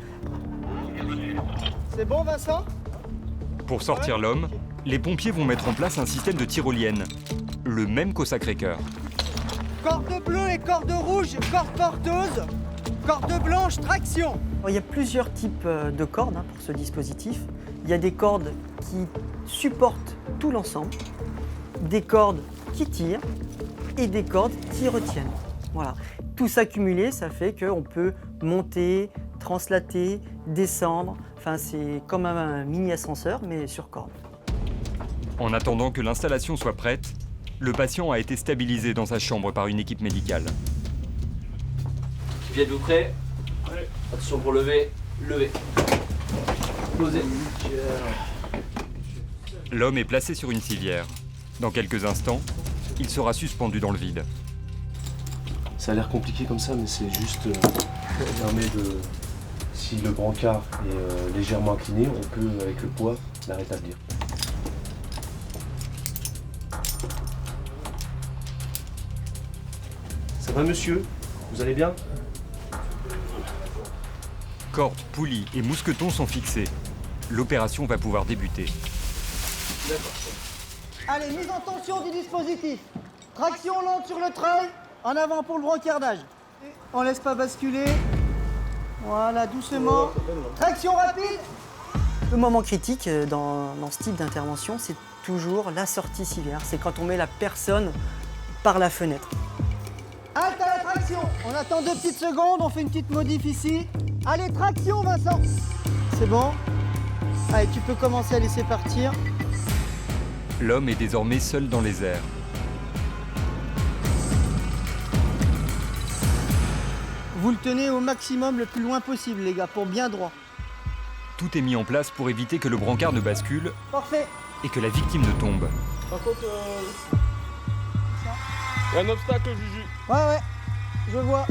C'est bon, Vincent? Pour sortir l'homme, les pompiers vont mettre en place un système de tyrolienne, le même qu'au Sacré-Cœur. Corde bleue et corde rouge, corde porteuse, corde blanche, traction. Il y a plusieurs types de cordes pour ce dispositif. Il y a des cordes qui supportent tout l'ensemble, des cordes qui tirent et des cordes qui retiennent. Voilà. Tout ça cumulé, ça fait qu'on peut monter, translater, descendre. Enfin, c'est comme un mini ascenseur, mais sur corde. En attendant que l'installation soit prête, le patient a été stabilisé dans sa chambre par une équipe médicale. Qui êtes-vous prêts? Attention pour lever, lever. Posez. L'homme est placé sur une civière. Dans quelques instants, il sera suspendu dans le vide. Ça a l'air compliqué comme ça, mais c'est juste... ça permet de... Si le brancard est légèrement incliné, on peut, avec le poids, la rétablir. Ça va, monsieur? Vous allez bien? Cordes, poulies et mousquetons sont fixés. L'opération va pouvoir débuter. Allez, mise en tension du dispositif. Traction lente sur le treuil, en avant pour le brancardage. On laisse pas basculer. Voilà, doucement. Traction rapide. Le moment critique dans ce type d'intervention, c'est toujours la sortie civière. C'est quand on met la personne par la fenêtre. Halte à la traction. On attend 2 petites secondes, on fait une petite modif ici. Allez, traction, Vincent. C'est bon. Allez, tu peux commencer à laisser partir. L'homme est désormais seul dans les airs. Vous le tenez au maximum le plus loin possible, les gars, pour bien droit. Tout est mis en place pour éviter que le brancard ne bascule Parfait. et que la victime ne tombe. Par contre, il y a un obstacle, Juju. Ouais, je vois.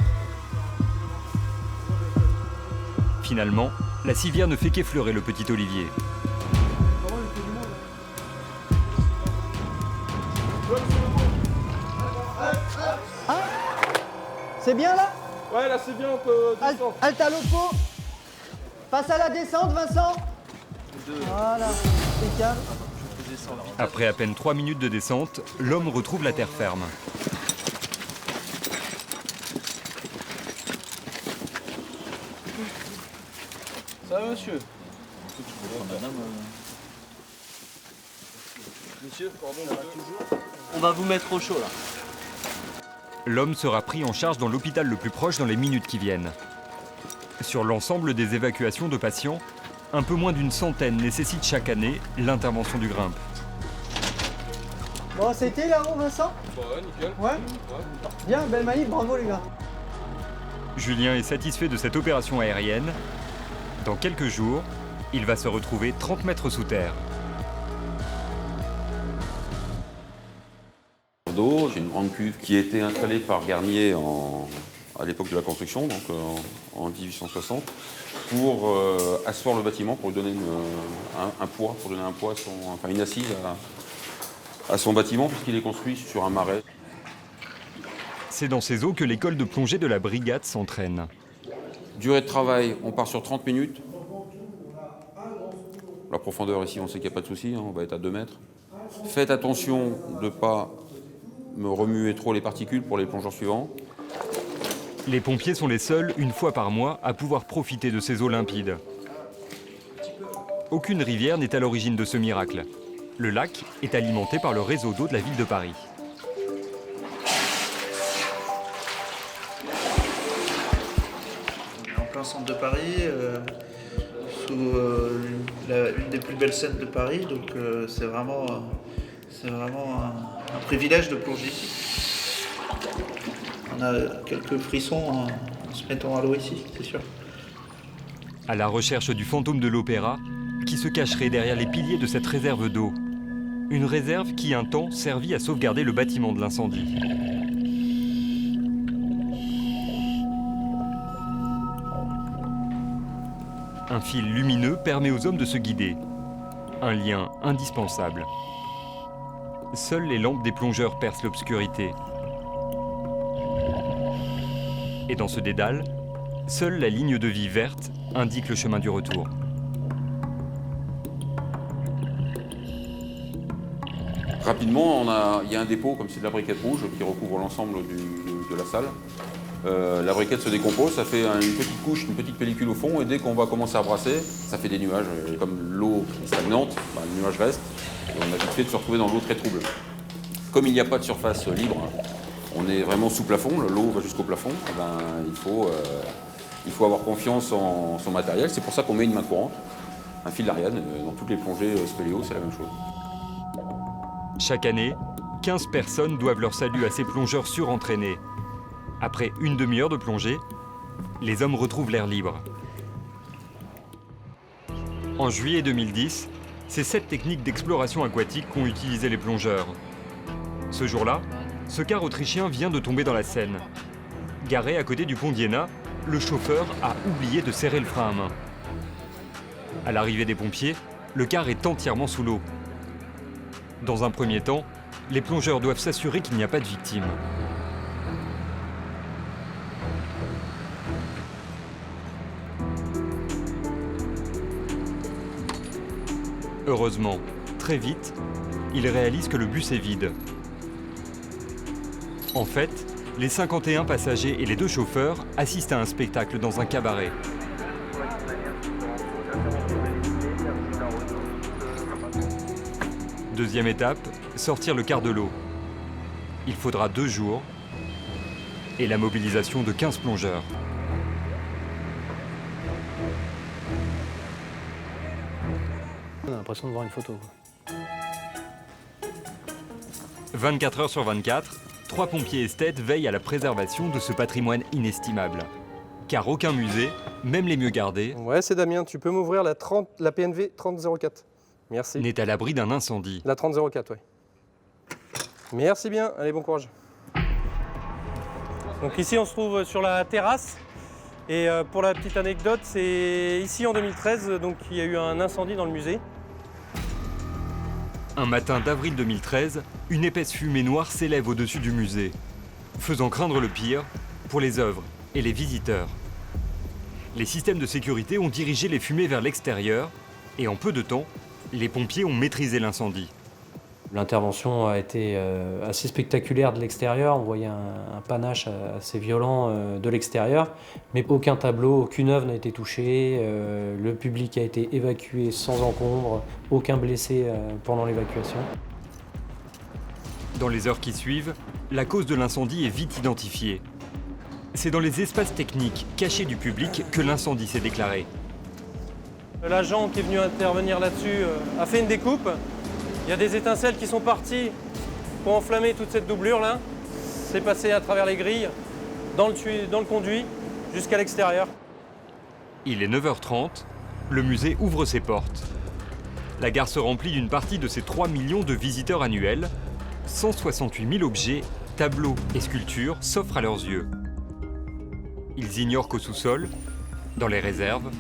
Finalement, la civière ne fait qu'effleurer le petit Olivier. C'est bien là? Ouais, là c'est bien, on peut descendre. Halte à l'oppo. Passe à la descente, Vincent. Voilà, impeccable. Après à peine 3 minutes de descente, l'homme retrouve la terre ferme. Ça va, monsieur? Monsieur, pardon, ça va toujours? On va vous mettre au chaud là. L'homme sera pris en charge dans l'hôpital le plus proche dans les minutes qui viennent. Sur l'ensemble des évacuations de patients, un peu moins d'une centaine nécessitent chaque année l'intervention du Grimpe. Bon, c'était là-haut, Vincent? Ouais, nickel. Ouais. Bien, belle manip, bravo les gars. Julien est satisfait de cette opération aérienne. Dans quelques jours, il va se retrouver 30 mètres sous terre. J'ai une grande cuve qui a été installée par Garnier à l'époque de la construction, donc en 1860, pour asseoir le bâtiment, pour lui donner un poids, une assise à son bâtiment, puisqu'il est construit sur un marais. C'est dans ces eaux que l'école de plongée de la brigade s'entraîne. Durée de travail, on part sur 30 minutes. La profondeur ici, on sait qu'il n'y a pas de souci, on va être à 2 mètres. Faites attention de ne pas me remuer trop les particules pour les plongeurs suivants. Les pompiers sont les seuls, une fois par mois, à pouvoir profiter de ces eaux limpides. Aucune rivière n'est à l'origine de ce miracle. Le lac est alimenté par le réseau d'eau de la ville de Paris. On est en plein centre de Paris, sous une des plus belles scènes de Paris, donc c'est vraiment un privilège de plonger ici. On a quelques frissons en se mettant à l'eau ici, c'est sûr. À la recherche du fantôme de l'opéra, qui se cacherait derrière les piliers de cette réserve d'eau. Une réserve qui, un temps, servit à sauvegarder le bâtiment de l'incendie. Un fil lumineux permet aux hommes de se guider. Un lien indispensable. Seules les lampes des plongeurs percent l'obscurité. Et dans ce dédale, seule la ligne de vie verte indique le chemin du retour. Rapidement, il y a un dépôt, comme c'est de la briquette rouge, qui recouvre l'ensemble de la salle. La briquette se décompose, ça fait une petite couche, une petite pellicule au fond, et dès qu'on va commencer à brasser, ça fait des nuages. Et comme l'eau est stagnante, le nuage reste, et on a vite fait de se retrouver dans l'eau très trouble. Comme il n'y a pas de surface libre, on est vraiment sous plafond, l'eau va jusqu'au plafond, il faut avoir confiance en son matériel. C'est pour ça qu'on met une main courante, un fil d'Ariane. Dans toutes les plongées spéléo, c'est la même chose. Chaque année, 15 personnes doivent leur salut à ces plongeurs surentraînés. Après une demi-heure de plongée, les hommes retrouvent l'air libre. En juillet 2010, c'est cette technique d'exploration aquatique qu'ont utilisé les plongeurs. Ce jour-là, ce car autrichien vient de tomber dans la Seine. Garé à côté du pont d'Iéna, le chauffeur a oublié de serrer le frein à main. À l'arrivée des pompiers, le car est entièrement sous l'eau. Dans un premier temps, les plongeurs doivent s'assurer qu'il n'y a pas de victimes. Heureusement, très vite, ils réalisent que le bus est vide. En fait, les 51 passagers et les 2 chauffeurs assistent à un spectacle dans un cabaret. Deuxième étape, sortir le car de l'eau. Il faudra 2 jours et la mobilisation de 15 plongeurs. On a l'impression de voir une photo, quoi. 24 heures sur 24, 3 pompiers esthètes veillent à la préservation de ce patrimoine inestimable. Car aucun musée, même les mieux gardés, Ouais, c'est Damien, tu peux m'ouvrir la PNV 3004. Merci. n'est à l'abri d'un incendie. La 3004, ouais. Merci bien, allez, bon courage. Donc ici, on se trouve sur la terrasse. Et pour la petite anecdote, c'est ici en 2013, donc il y a eu un incendie dans le musée. Un matin d'avril 2013, une épaisse fumée noire s'élève au-dessus du musée, faisant craindre le pire pour les œuvres et les visiteurs. Les systèmes de sécurité ont dirigé les fumées vers l'extérieur et en peu de temps, les pompiers ont maîtrisé l'incendie. L'intervention a été assez spectaculaire de l'extérieur. On voyait un panache assez violent de l'extérieur, mais aucun tableau, aucune œuvre n'a été touchée. Le public a été évacué sans encombre, aucun blessé pendant l'évacuation. Dans les heures qui suivent, la cause de l'incendie est vite identifiée. C'est dans les espaces techniques cachés du public que l'incendie s'est déclaré. L'agent qui est venu intervenir là-dessus a fait une découpe. Il y a des étincelles qui sont parties pour enflammer toute cette doublure-là. C'est passé à travers les grilles, dans le conduit, jusqu'à l'extérieur. Il est 9h30, le musée ouvre ses portes. La gare se remplit d'une partie de ses 3 millions de visiteurs annuels. 168 000 objets, tableaux et sculptures s'offrent à leurs yeux. Ils ignorent qu'au sous-sol, dans les réserves,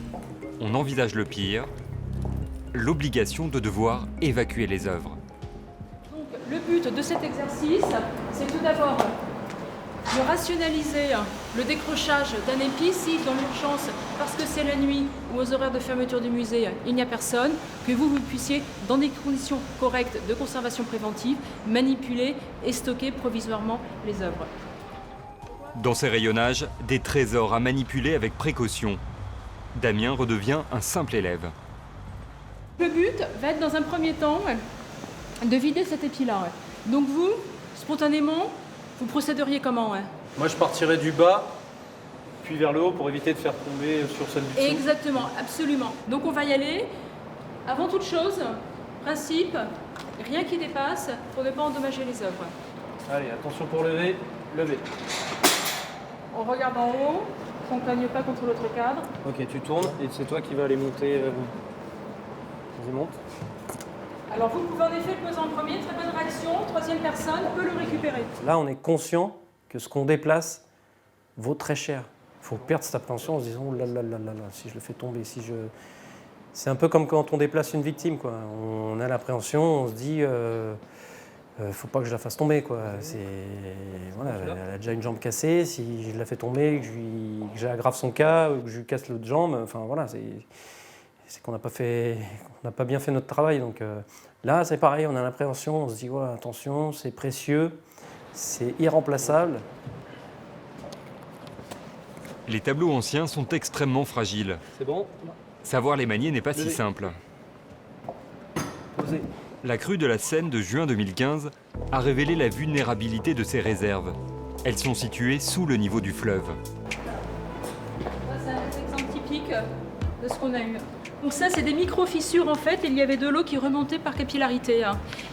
on envisage le pire, l'obligation de devoir évacuer les œuvres. Donc, le but de cet exercice, c'est tout d'abord de rationaliser le décrochage d'un épi si, dans l'urgence, parce que c'est la nuit ou aux horaires de fermeture du musée, il n'y a personne, que vous puissiez, dans des conditions correctes de conservation préventive, manipuler et stocker provisoirement les œuvres. Dans ces rayonnages, des trésors à manipuler avec précaution. Damien redevient un simple élève. Le but va être dans un premier temps de vider cet épi-là. Donc vous, spontanément, vous procéderiez comment? Moi, je partirais du bas, puis vers le haut pour éviter de faire tomber sur celle du dessous. Exactement, absolument. Donc on va y aller. Avant toute chose, principe, rien qui dépasse pour ne pas endommager les œuvres. Allez, attention pour lever, lever. On regarde en haut, qu'on ne cogne pas contre l'autre cadre. Ok, tu tournes et c'est toi qui vas aller monter. Vas-y, monte. Alors vous pouvez en effet le poser en premier, très bonne réaction, troisième personne peut le récupérer. Là, on est conscient que ce qu'on déplace vaut très cher. Il faut perdre cette appréhension en se disant, oh là là là là là, si je le fais tomber, si je... C'est un peu comme quand on déplace une victime, quoi. On a l'appréhension, on se dit, faut pas que je la fasse tomber, quoi. Voilà, elle a déjà une jambe cassée, si je la fais tomber, que j'aggrave son cas, ou que je lui casse l'autre jambe, enfin voilà, c'est qu'on n'a pas bien fait notre travail. Donc là, c'est pareil, on a l'appréhension, on se dit, voilà, attention, c'est précieux, c'est irremplaçable. Les tableaux anciens sont extrêmement fragiles. C'est bon? Savoir les manier n'est pas si Levez. simple. Posez. La crue de la Seine de juin 2015 a révélé la vulnérabilité de ces réserves. Elles sont situées sous le niveau du fleuve. Ça, c'est un exemple typique de ce qu'on a eu. Donc ça, c'est des micro-fissures en fait, il y avait de l'eau qui remontait par capillarité.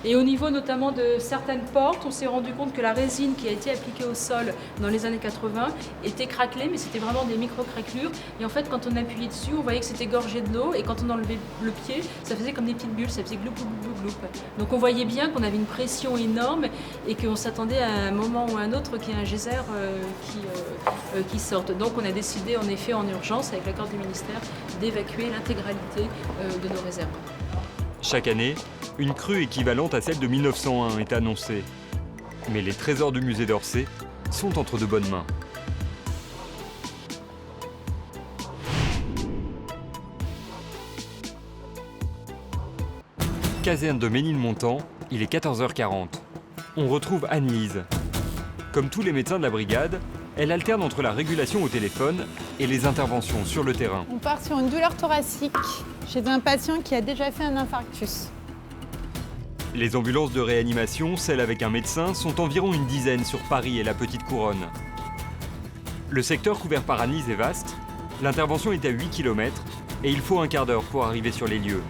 Et au niveau notamment de certaines portes, on s'est rendu compte que la résine qui a été appliquée au sol dans les années 80 était craquelée, mais c'était vraiment des micro-craquelures. Et en fait, quand on appuyait dessus, on voyait que c'était gorgé de l'eau, et quand on enlevait le pied, ça faisait comme des petites bulles, ça faisait gloup, gloup, gloup, gloup. Donc on voyait bien qu'on avait une pression énorme, et qu'on s'attendait à un moment ou à un autre qu'il y ait un geyser qui sorte. Donc on a décidé en effet en urgence, avec l'accord du ministère, d'évacuer l'intégralité de nos réserves. Chaque année, une crue équivalente à celle de 1901 est annoncée. Mais les trésors du musée d'Orsay sont entre de bonnes mains. Caserne de Ménilmontant, il est 14h40. On retrouve Anne-Lise. Comme tous les médecins de la brigade, elle alterne entre la régulation au téléphone et les interventions sur le terrain. On part sur une douleur thoracique chez un patient qui a déjà fait un infarctus. Les ambulances de réanimation, celles avec un médecin, sont environ une dizaine sur Paris et la Petite Couronne. Le secteur couvert par Anne-Lise est vaste, l'intervention est à 8 km et il faut un quart d'heure pour arriver sur les lieux.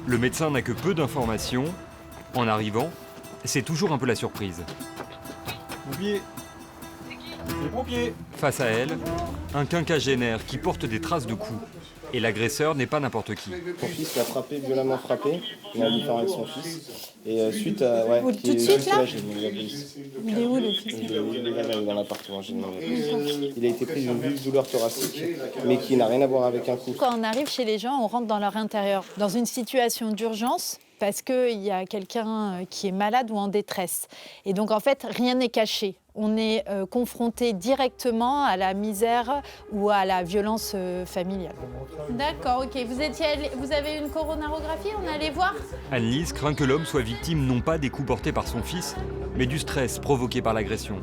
Le médecin n'a que peu d'informations. En arrivant, c'est toujours un peu la surprise. Pompiers. Les pompiers. Face à elle, un quinquagénaire qui porte des traces de coups. Et l'agresseur n'est pas n'importe qui. Son fils l'a frappé, violemment frappé. Il a dû faire avec son fils. Et suite à. Ouais, tout de suite là j'ai demandé la police. Il est où le fils? Il est là, dans l'appartement, j'ai demandé la police. Il a été pris d'une vive douleur thoracique, mais qui n'a rien à voir avec un coup. Quand on arrive chez les gens, on rentre dans leur intérieur. Dans une situation d'urgence, parce qu'il y a quelqu'un qui est malade ou en détresse. Et donc, en fait, rien n'est caché. On est confronté directement à la misère ou à la violence familiale. D'accord, ok. Vous avez une coronarographie? On est allé voir? Annelise craint que l'homme soit victime non pas des coups portés par son fils, mais du stress provoqué par l'agression.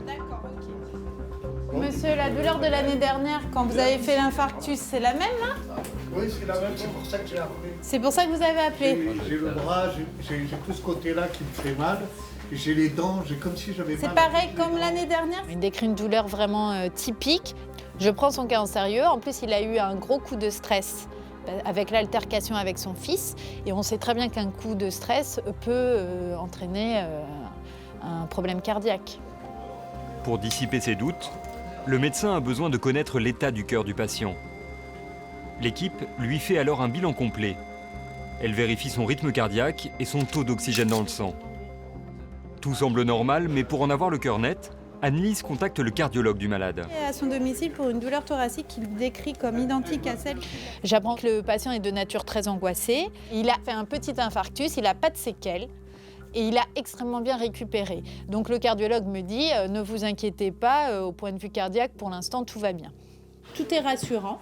Monsieur, la douleur de l'année dernière, quand vous avez fait l'infarctus, c'est la même là? Oui, c'est la même, c'est pour ça que j'ai appelé. C'est pour ça que vous avez appelé? J'ai le bras, j'ai tout ce côté-là qui me fait mal. J'ai les dents, j'ai comme si j'avais mal. C'est pareil comme l'année dernière? Il décrit une douleur vraiment typique. Je prends son cas en sérieux. En plus, il a eu un gros coup de stress avec l'altercation avec son fils. Et on sait très bien qu'un coup de stress peut entraîner un problème cardiaque. Pour dissiper ses doutes, le médecin a besoin de connaître l'état du cœur du patient. L'équipe lui fait alors un bilan complet. Elle vérifie son rythme cardiaque et son taux d'oxygène dans le sang. Tout semble normal, mais pour en avoir le cœur net, Annelise contacte le cardiologue du malade. À son domicile pour une douleur thoracique qu'il décrit comme identique à celle. J'apprends que le patient est de nature très angoissée. Il a fait un petit infarctus, il n'a pas de séquelles. Et il a extrêmement bien récupéré. Donc le cardiologue me dit, ne vous inquiétez pas, au point de vue cardiaque, pour l'instant, tout va bien. Tout est rassurant,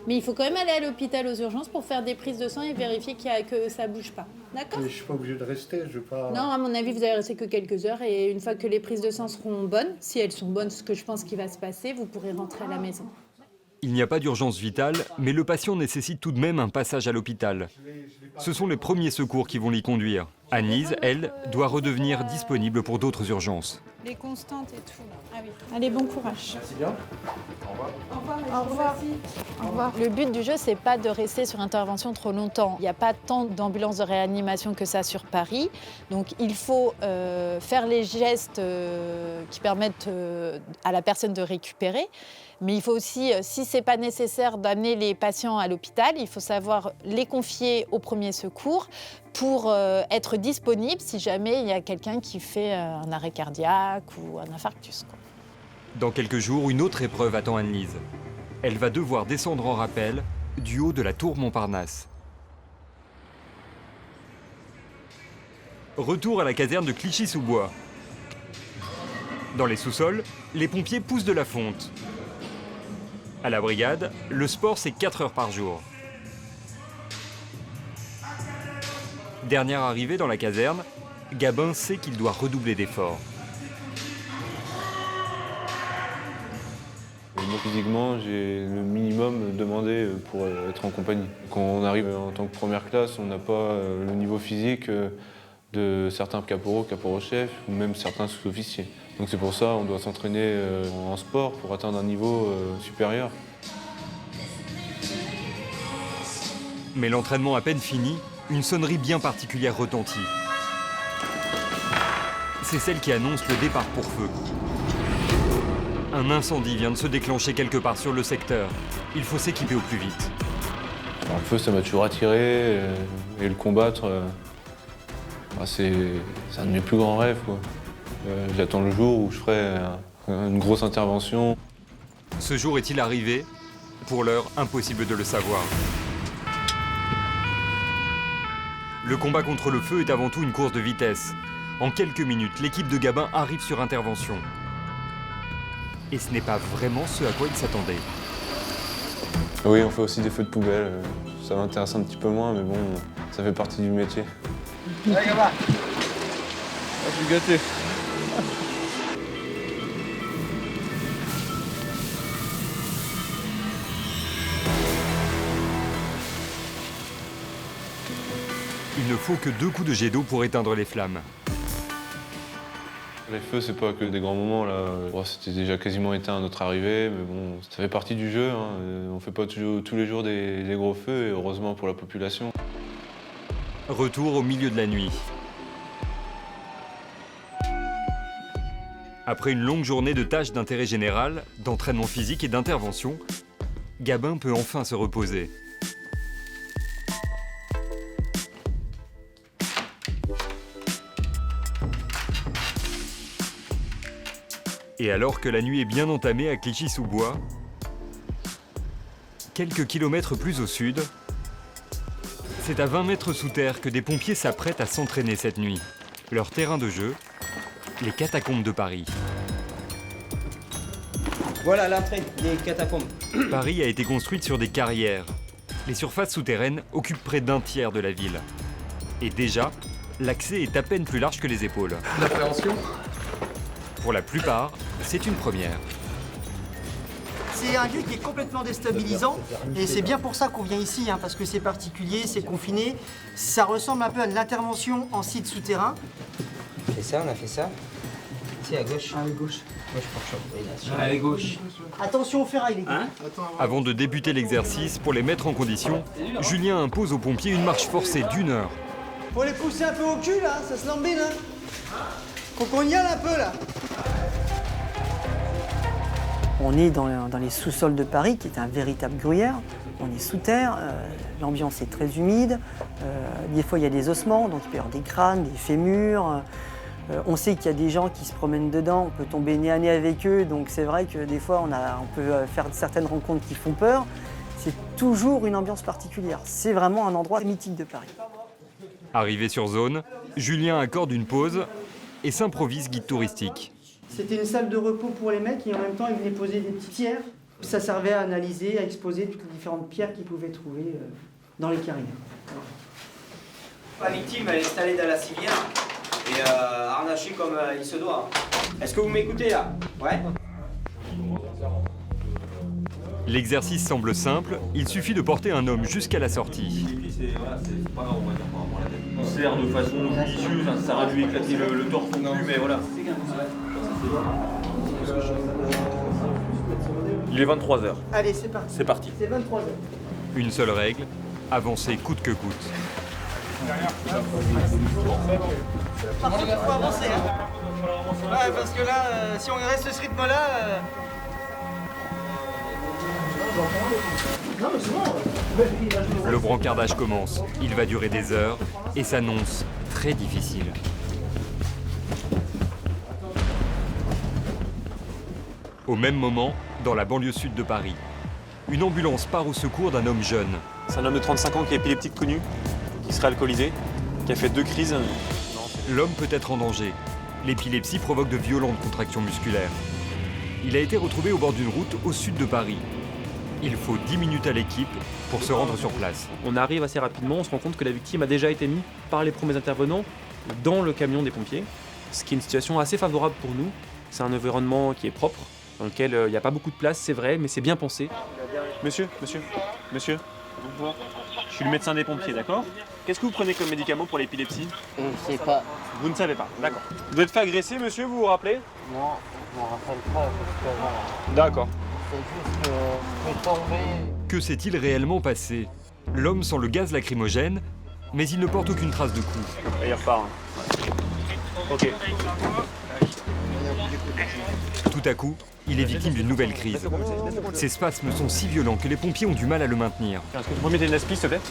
mais il faut quand même aller à l'hôpital aux urgences pour faire des prises de sang et vérifier que ça ne bouge pas. D'accord? Mais je ne suis pas obligé de rester, je veux pas... Non, à mon avis, vous allez rester que quelques heures et une fois que les prises de sang seront bonnes, si elles sont bonnes, ce que je pense qu'il va se passer, vous pourrez rentrer à la maison. Il n'y a pas d'urgence vitale, mais le patient nécessite tout de même un passage à l'hôpital. Ce sont les premiers secours qui vont l'y conduire. Annelise, elle, doit redevenir disponible pour d'autres urgences. Les constantes et tout. Ah oui. Allez, bon courage. Merci bien. Au revoir. Au revoir. Au revoir. Le but du jeu, c'est pas de rester sur intervention trop longtemps. Il n'y a pas tant d'ambulances de réanimation que ça sur Paris. Donc il faut faire les gestes qui permettent à la personne de récupérer. Mais il faut aussi, si ce n'est pas nécessaire d'amener les patients à l'hôpital, il faut savoir les confier au premier secours pour être disponible si jamais il y a quelqu'un qui fait un arrêt cardiaque ou un infarctus. Dans quelques jours, une autre épreuve attend Annelise. Elle va devoir descendre en rappel du haut de la tour Montparnasse. Retour à la caserne de Clichy-sous-Bois. Dans les sous-sols, les pompiers poussent de la fonte. À la brigade, le sport, c'est 4 heures par jour. Dernière arrivée dans la caserne, Gabin sait qu'il doit redoubler d'efforts. Moi, physiquement, j'ai le minimum demandé pour être en compagnie. Quand on arrive en tant que première classe, on n'a pas le niveau physique de certains caporaux-chefs ou même certains sous-officiers. Donc c'est pour ça qu'on doit s'entraîner en sport pour atteindre un niveau supérieur. Mais l'entraînement à peine fini, une sonnerie bien particulière retentit. C'est celle qui annonce le départ pour feu. Un incendie vient de se déclencher quelque part sur le secteur. Il faut s'équiper au plus vite. Alors, le feu, ça m'a toujours attiré et le combattre, c'est un de mes plus grands rêves, quoi. J'attends le jour où je ferai une grosse intervention. Ce jour est-il arrivé? Pour l'heure, impossible de le savoir. Le combat contre le feu est avant tout une course de vitesse. En quelques minutes, l'équipe de Gabin arrive sur intervention. Et ce n'est pas vraiment ce à quoi il s'attendait. Oui, on fait aussi des feux de poubelle. Ça m'intéresse un petit peu moins, mais bon, ça fait partie du métier. Allez, Gabin. Je suis gâté. Il ne faut que 2 coups de jet d'eau pour éteindre les flammes. Les feux, c'est pas que des grands moments, là. C'était déjà quasiment éteint à notre arrivée, mais bon, ça fait partie du jeu. Hein. On fait pas tous les jours des gros feux, et heureusement pour la population. Retour au milieu de la nuit. Après une longue journée de tâches d'intérêt général, d'entraînement physique et d'intervention, Gabin peut enfin se reposer. Et alors que la nuit est bien entamée à Clichy-sous-Bois, quelques kilomètres plus au sud, c'est à 20 mètres sous terre que des pompiers s'apprêtent à s'entraîner cette nuit. Leur terrain de jeu, les catacombes de Paris. Voilà l'entrée des catacombes. Paris a été construite sur des carrières. Les surfaces souterraines occupent près d'un tiers de la ville. Et déjà, l'accès est à peine plus large que les épaules. L'appréhension ? Pour la plupart, c'est une première. C'est un lieu qui est complètement déstabilisant et c'est bien pour ça qu'on vient ici, parce que c'est particulier, c'est confiné. Ça ressemble un peu à de l'intervention en site souterrain. On fait ça, on a fait ça. Ici à gauche. À gauche. Allez, gauche. Attention aux ferrailles, les gars. Avant de débuter l'exercice, pour les mettre en condition, Julien impose aux pompiers une marche forcée d'1 heure. Faut les pousser un peu au cul, là, ça se lambine, Faut qu'on y aille un peu, là. On est dans les sous-sols de Paris, qui est un véritable gruyère. On est sous terre, l'ambiance est très humide. Des fois, il y a des ossements, donc il peut y avoir des crânes, des fémurs. On sait qu'il y a des gens qui se promènent dedans, on peut tomber nez à nez avec eux. Donc c'est vrai que des fois, on peut faire certaines rencontres qui font peur. C'est toujours une ambiance particulière. C'est vraiment un endroit mythique de Paris. Arrivé sur zone, Julien accorde une pause et s'improvise guide touristique. C'était une salle de repos pour les mecs et en même temps, ils venaient poser des petites pierres. Ça servait à analyser, à exposer toutes les différentes pierres qu'ils pouvaient trouver dans les carrières. La victime, elle est installée dans la civière et harnachée comme il se doit. Est-ce que vous m'écoutez là? Ouais. L'exercice semble simple, il suffit de porter un homme jusqu'à la sortie. On serre de façon judicieuse, ça aurait dû éclater le torse non plus, mais voilà. Il est 23h. Allez, c'est parti. C'est parti. C'est 23h. Une seule règle, avancer coûte que coûte. Par contre, il faut avancer. Ouais, parce que là, si on reste ce rythme-là... Non, mais c'est bon. Le brancardage commence, il va durer des heures et s'annonce très difficile. Au même moment, dans la banlieue sud de Paris, une ambulance part au secours d'un homme jeune. C'est un homme de 35 ans qui est épileptique connu, qui serait alcoolisé, qui a fait 2 crises. L'homme peut être en danger. L'épilepsie provoque de violentes contractions musculaires. Il a été retrouvé au bord d'une route au sud de Paris. Il faut 10 minutes à l'équipe pour se rendre sur place. On arrive assez rapidement, on se rend compte que la victime a déjà été mise par les premiers intervenants dans le camion des pompiers, ce qui est une situation assez favorable pour nous. C'est un environnement qui est propre, dans lequel il n'y a pas beaucoup de place, c'est vrai, mais c'est bien pensé. Monsieur, je suis le médecin des pompiers, d'accord? Qu'est-ce que vous prenez comme médicament pour l'épilepsie? Je ne sais pas. Vous ne savez pas, d'accord. Vous êtes fait agresser, monsieur, vous vous rappelez? Non, je ne me rappelle pas. D'accord. C'est juste que je suis tombé. Que s'est-il réellement passé? L'homme sent le gaz lacrymogène, mais il ne porte aucune trace de coup. Et il repart. Ok. Tout à coup, il est victime d'une nouvelle crise. Ses spasmes sont si violents que les pompiers ont du mal à le maintenir. Est-ce que tu peux me mettre une aspi, s'il te plaît?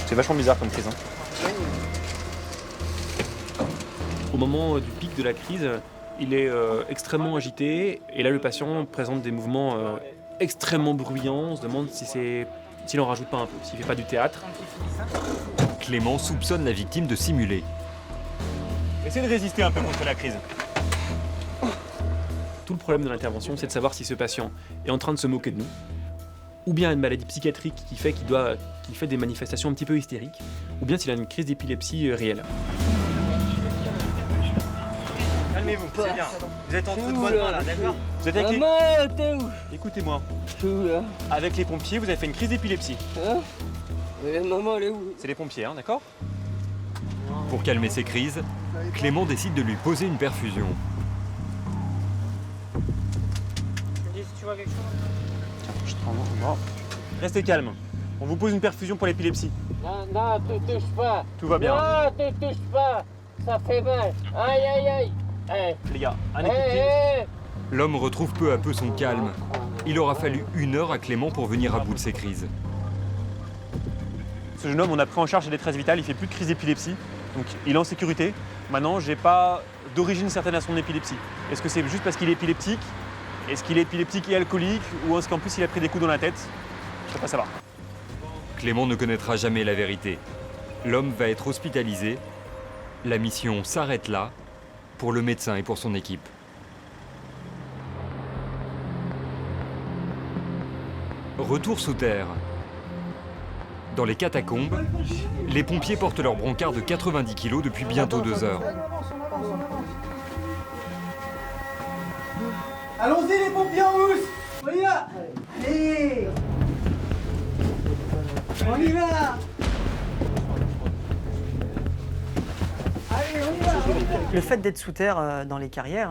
C'est vachement bizarre comme crise. Au moment du pic de la crise, il est extrêmement agité et là le patient présente des mouvements extrêmement bruyants. On se demande s'il en rajoute pas un peu, s'il fait pas du théâtre. Clément soupçonne la victime de simuler. Essayez de résister un peu contre la crise. Tout le problème de l'intervention, c'est de savoir si ce patient est en train de se moquer de nous, ou bien a une maladie psychiatrique qui fait qu'il fait des manifestations un petit peu hystériques, ou bien s'il a une crise d'épilepsie réelle. Calmez-vous, c'est bien. Vous êtes entre de bonnes mains là, d'accord? Vous êtes avec Maman, t'es où? Écoutez-moi. Je suis où là? Avec les pompiers, vous avez fait une crise d'épilepsie. Hein? Mais maman, elle est où? C'est les pompiers, hein, d'accord? Pour calmer ses crises, Clément décide de lui poser une perfusion. Tu vois quelque chose? Je te rends. Restez calme. On vous pose une perfusion pour l'épilepsie. Non, non, te touche pas. Tout va bien. Non, te touche pas. Ça fait mal. Aïe, aïe, aïe. Hey. Les gars, un Hey, écoutez. hey. L'homme retrouve peu à peu son calme. Il aura fallu 1 heure à Clément pour venir à bout de ses crises. Ce jeune homme, on a pris en charge sa détresse vitale, il fait plus de crise d'épilepsie, donc il est en sécurité. Maintenant, j'ai pas d'origine certaine à son épilepsie. Est-ce que c'est juste parce qu'il est épileptique? Est-ce qu'il est épileptique et alcoolique? Ou est-ce qu'en plus il a pris des coups dans la tête? Je peux pas savoir. Clément ne connaîtra jamais la vérité. L'homme va être hospitalisé. La mission s'arrête là, pour le médecin et pour son équipe. Retour sous terre. Dans les catacombes, les pompiers portent leur brancard de 90 kg depuis bientôt 2 heures. Allons-y les pompiers en housse. On y va. Allez. On y va. Allez, on y va. Le fait d'être sous terre dans les carrières,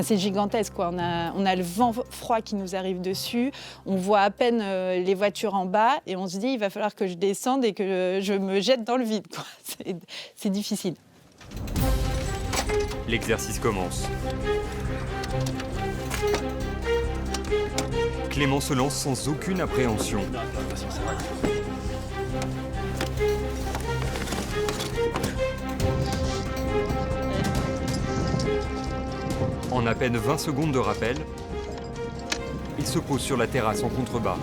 c'est gigantesque, quoi. On a le vent froid qui nous arrive dessus, on voit à peine les voitures en bas et on se dit il va falloir que je descende et que je me jette dans le vide, quoi. C'est difficile. L'exercice commence. Clément se lance sans aucune appréhension. En à peine 20 secondes de rappel, il se pose sur la terrasse en contrebas.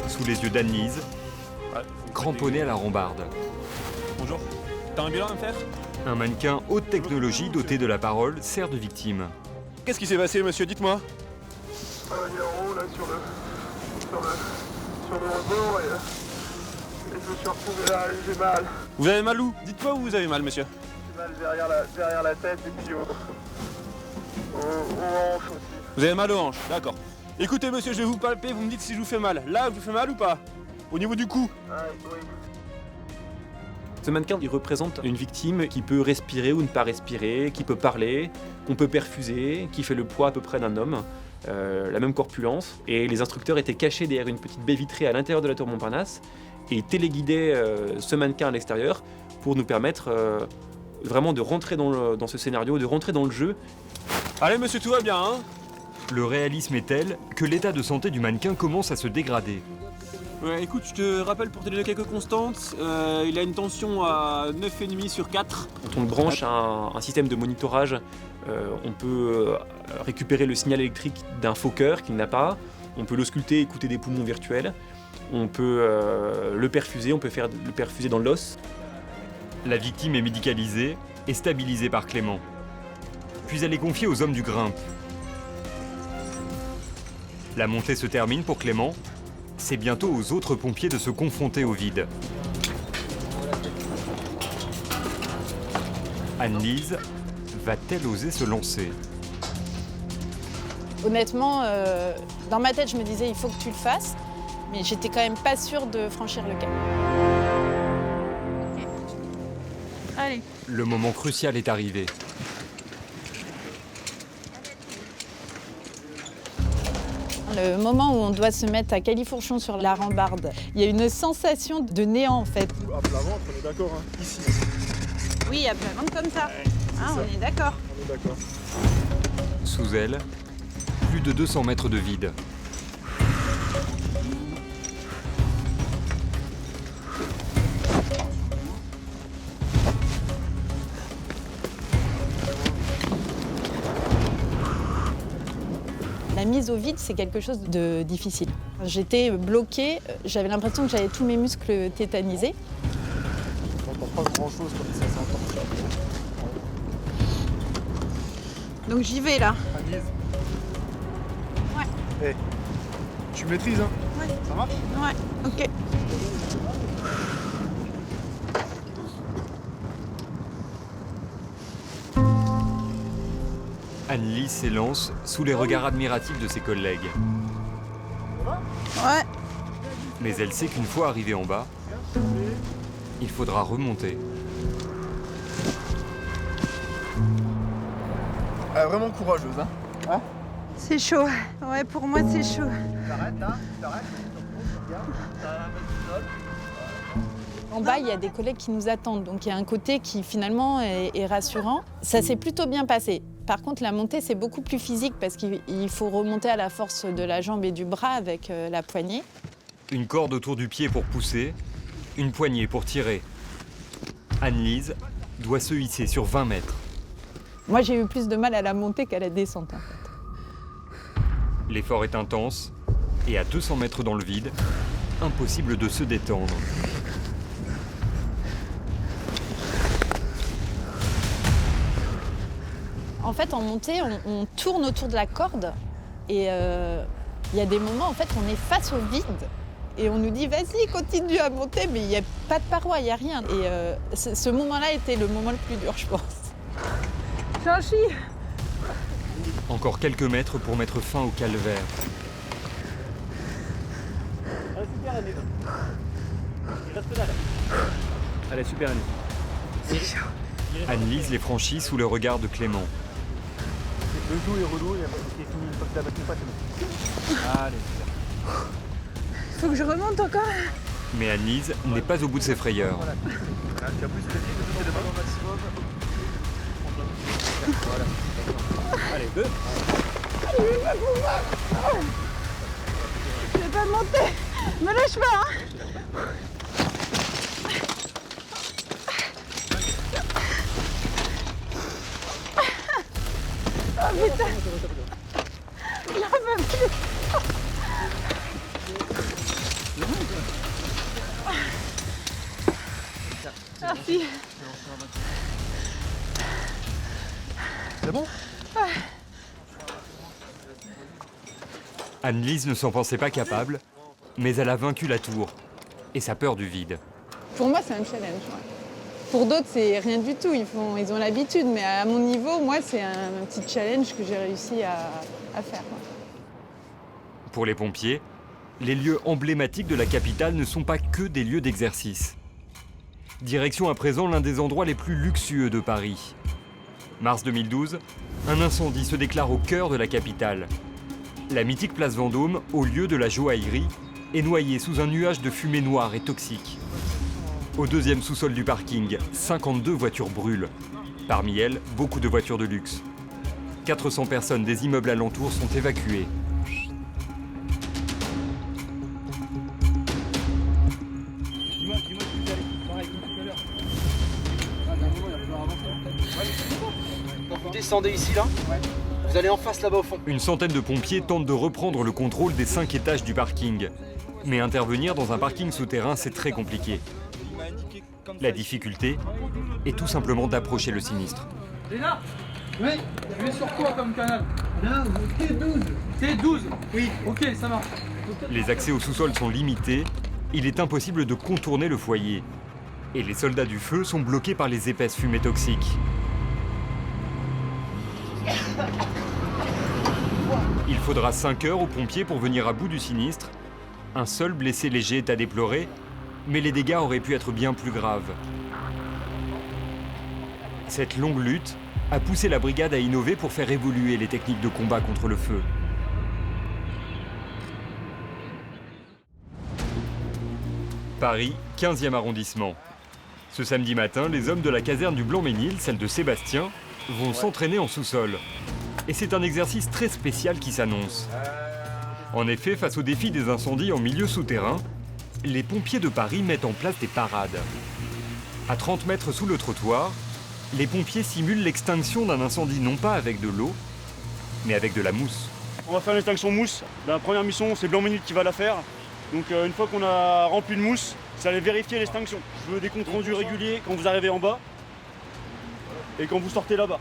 Sous les yeux d'Anne-Lise, cramponné à la rambarde. Bonjour. T'as un bilan à me faire? Un mannequin haute technologie doté de la parole sert de victime. Qu'est-ce qui s'est passé, monsieur? Dites-moi. Il y a un haut là sur le rebord et je me suis retrouvé là, j'ai mal. Vous avez mal où? Dites-moi où vous avez mal, monsieur. J'ai mal derrière la tête et puis aux hanches aussi. Vous avez mal aux hanches, d'accord. Écoutez, monsieur, je vais vous palper, vous me dites si je vous fais mal. Là, je vous fais mal ou pas? Au niveau du cou? Oui. Ce mannequin, il représente une victime qui peut respirer ou ne pas respirer, qui peut parler, qu'on peut perfuser, qui fait le poids à peu près d'un homme, la même corpulence. Et les instructeurs étaient cachés derrière une petite baie vitrée à l'intérieur de la tour Montparnasse et téléguidaient ce mannequin à l'extérieur pour nous permettre vraiment de rentrer dans ce scénario, de rentrer dans le jeu. Allez, monsieur, tout va bien, hein? Le réalisme est tel que l'état de santé du mannequin commence à se dégrader. Ouais, écoute, je te rappelle pour te donner quelques constantes, il a une tension à 9,5 sur 4. Quand on le branche à un système de monitorage, on peut récupérer le signal électrique d'un faux cœur qu'il n'a pas, on peut l'ausculter, écouter des poumons virtuels, on peut le perfuser, on peut faire le perfuser dans l'os. La victime est médicalisée et stabilisée par Clément. Puis elle est confiée aux hommes du Grimpe. La montée se termine pour Clément. C'est bientôt aux autres pompiers de se confronter au vide. Anne-Lise va-t-elle oser se lancer? Honnêtement, dans ma tête, je me disais il faut que tu le fasses, mais j'étais quand même pas sûre de franchir le cap. Allez. Le moment crucial est arrivé. Le moment où on doit se mettre à califourchon sur la rambarde, il y a une sensation de néant en fait. À plat ventre, on est d'accord, hein? Ici. Oui, à plat ventre comme ça. On est d'accord. On est d'accord. Sous elle, plus de 200 mètres de vide. La mise au vide, c'est quelque chose de difficile. J'étais bloquée, j'avais l'impression que j'avais tous mes muscles tétanisés. On n'entend pas grand-chose comme ça, c'est encore. Donc j'y vais là. Anne-Lise. Ouais. Hey. Tu maîtrises, hein? Ouais. Ça marche? Ouais, ok. Anne-Lise s'élance sous les regards admiratifs de ses collègues. Ouais. Mais elle sait qu'une fois arrivée en bas, il faudra remonter. Vraiment courageuse, hein. Ouais. C'est chaud. Ouais, pour moi, c'est chaud. T'arrêtes, hein. T'arrêtes. En bas, il y a des collègues qui nous attendent, donc il y a un côté qui finalement est rassurant. Ça s'est plutôt bien passé. Par contre, la montée, c'est beaucoup plus physique parce qu'il faut remonter à la force de la jambe et du bras avec la poignée. Une corde autour du pied pour pousser, une poignée pour tirer. Anne-Lise doit se hisser sur 20 mètres. Moi, j'ai eu plus de mal à la montée qu'à la descente, en fait. L'effort est intense et à 200 mètres dans le vide, impossible de se détendre. En fait, en montée, on tourne autour de la corde et il y a des moments, en fait, on est face au vide et on nous dit « vas-y, continue à monter », mais il n'y a pas de paroi, il n'y a rien. Et ce moment-là était le moment le plus dur, je pense. Chanchi. Encore quelques mètres pour mettre fin au calvaire. Allez, super Annie. Anne-Lise les franchit sous le regard de Clément. Le dos est relou, il est fini une fois que t'as battu pas, c'est bon. Allez, super. Faut que je remonte encore. Mais Anne-Lise n'est pas au bout de ses frayeurs. Voilà. Tu as plus de vie, de le ballon maximum. Voilà. Allez, 2. Je vais pas monter. Me lâche pas, hein. Oh putain. J'en peux plus. Merci. C'est bon? Ouais. Anne-Lise ne s'en pensait pas capable, mais elle a vaincu la tour et sa peur du vide. Pour moi, c'est un challenge. Ouais. Pour d'autres, c'est rien du tout. Ils ont l'habitude, mais à mon niveau, moi, c'est un petit challenge que j'ai réussi à faire. Quoi. Pour les pompiers, les lieux emblématiques de la capitale ne sont pas que des lieux d'exercice. Direction à présent l'un des endroits les plus luxueux de Paris. Mars 2012, un incendie se déclare au cœur de la capitale. La mythique place Vendôme, au lieu de la joaillerie, est noyée sous un nuage de fumée noire et toxique. Au deuxième sous-sol du parking, 52 voitures brûlent. Parmi elles, beaucoup de voitures de luxe. 400 personnes des immeubles alentours sont évacuées. Vous descendez ici là, vous allez en face là-bas au fond. Une centaine de pompiers tentent de reprendre le contrôle des 5 étages du parking. Mais intervenir dans un parking souterrain, c'est très compliqué. La difficulté est tout simplement d'approcher le sinistre. Léna. Oui. Tu es sur quoi comme canal? Là, T12. T12. Oui. Ok, ça marche. Les accès au sous-sol sont limités. Il est impossible de contourner le foyer. Et les soldats du feu sont bloqués par les épaisses fumées toxiques. Il faudra 5 heures aux pompiers pour venir à bout du sinistre. Un seul blessé léger est à déplorer, mais les dégâts auraient pu être bien plus graves. Cette longue lutte a poussé la brigade à innover pour faire évoluer les techniques de combat contre le feu. Paris, 15e arrondissement. Ce samedi matin, les hommes de la caserne du Blanc-Ménil, celle de Sébastien, vont s'entraîner en sous-sol. Et c'est un exercice très spécial qui s'annonce. En effet, face au défi des incendies en milieu souterrain, les pompiers de Paris mettent en place des parades. À 30 mètres sous le trottoir, les pompiers simulent l'extinction d'un incendie non pas avec de l'eau, mais avec de la mousse. On va faire une extinction mousse. La première mission, c'est Blanc-Ménil qui va la faire. Donc une fois qu'on a rempli de mousse, c'est aller vérifier l'extinction. Je veux des comptes rendus réguliers quand vous arrivez en bas et quand vous sortez là-bas.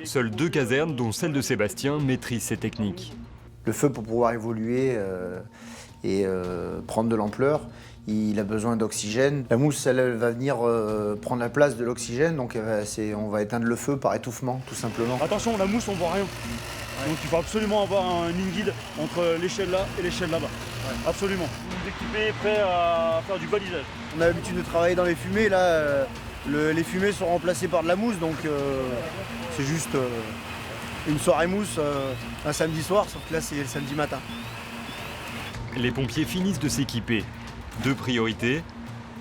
Seules 2 casernes, dont celle de Sébastien, maîtrisent ces techniques. Le feu, pour pouvoir évoluer et prendre de l'ampleur, il a besoin d'oxygène. La mousse, elle va venir prendre la place de l'oxygène, donc on va éteindre le feu par étouffement, tout simplement. Attention, la mousse, on voit rien. Donc il faut absolument avoir un ligne guide entre l'échelle là et l'échelle là-bas. Ouais. Absolument. Vous équipez, prêt à faire du balisage. On a l'habitude de travailler dans les fumées, là les fumées sont remplacées par de la mousse, donc c'est juste une soirée mousse un samedi soir, sauf que là c'est le samedi matin. Les pompiers finissent de s'équiper. 2 priorités,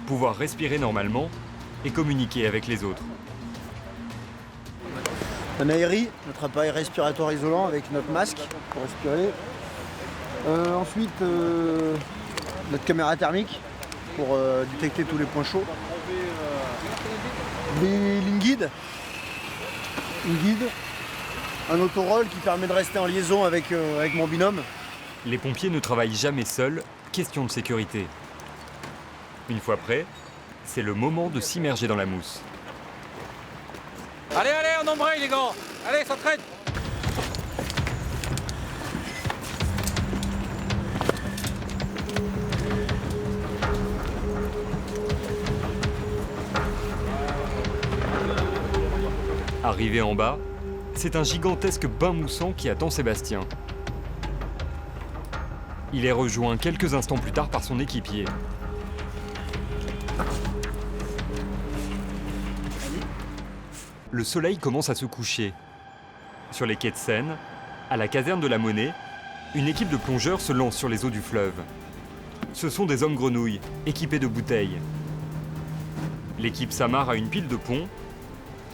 pouvoir respirer normalement et communiquer avec les autres. Un aéri, notre appareil respiratoire isolant avec notre masque pour respirer. Ensuite, notre caméra thermique pour détecter tous les points chauds. Des lignes guides. Une guide. Un autoroll qui permet de rester en liaison avec mon binôme. Les pompiers ne travaillent jamais seuls, question de sécurité. Une fois prêts, c'est le moment de s'immerger dans la mousse. Allez, allez, on embraye les gars. Allez, ça traîne. Arrivé en bas, c'est un gigantesque bain moussant qui attend Sébastien. Il est rejoint quelques instants plus tard par son équipier. Le soleil commence à se coucher. Sur les quais de Seine, à la caserne de la Monnaie, une équipe de plongeurs se lance sur les eaux du fleuve. Ce sont des hommes grenouilles, équipés de bouteilles. L'équipe s'amarre à une pile de pont.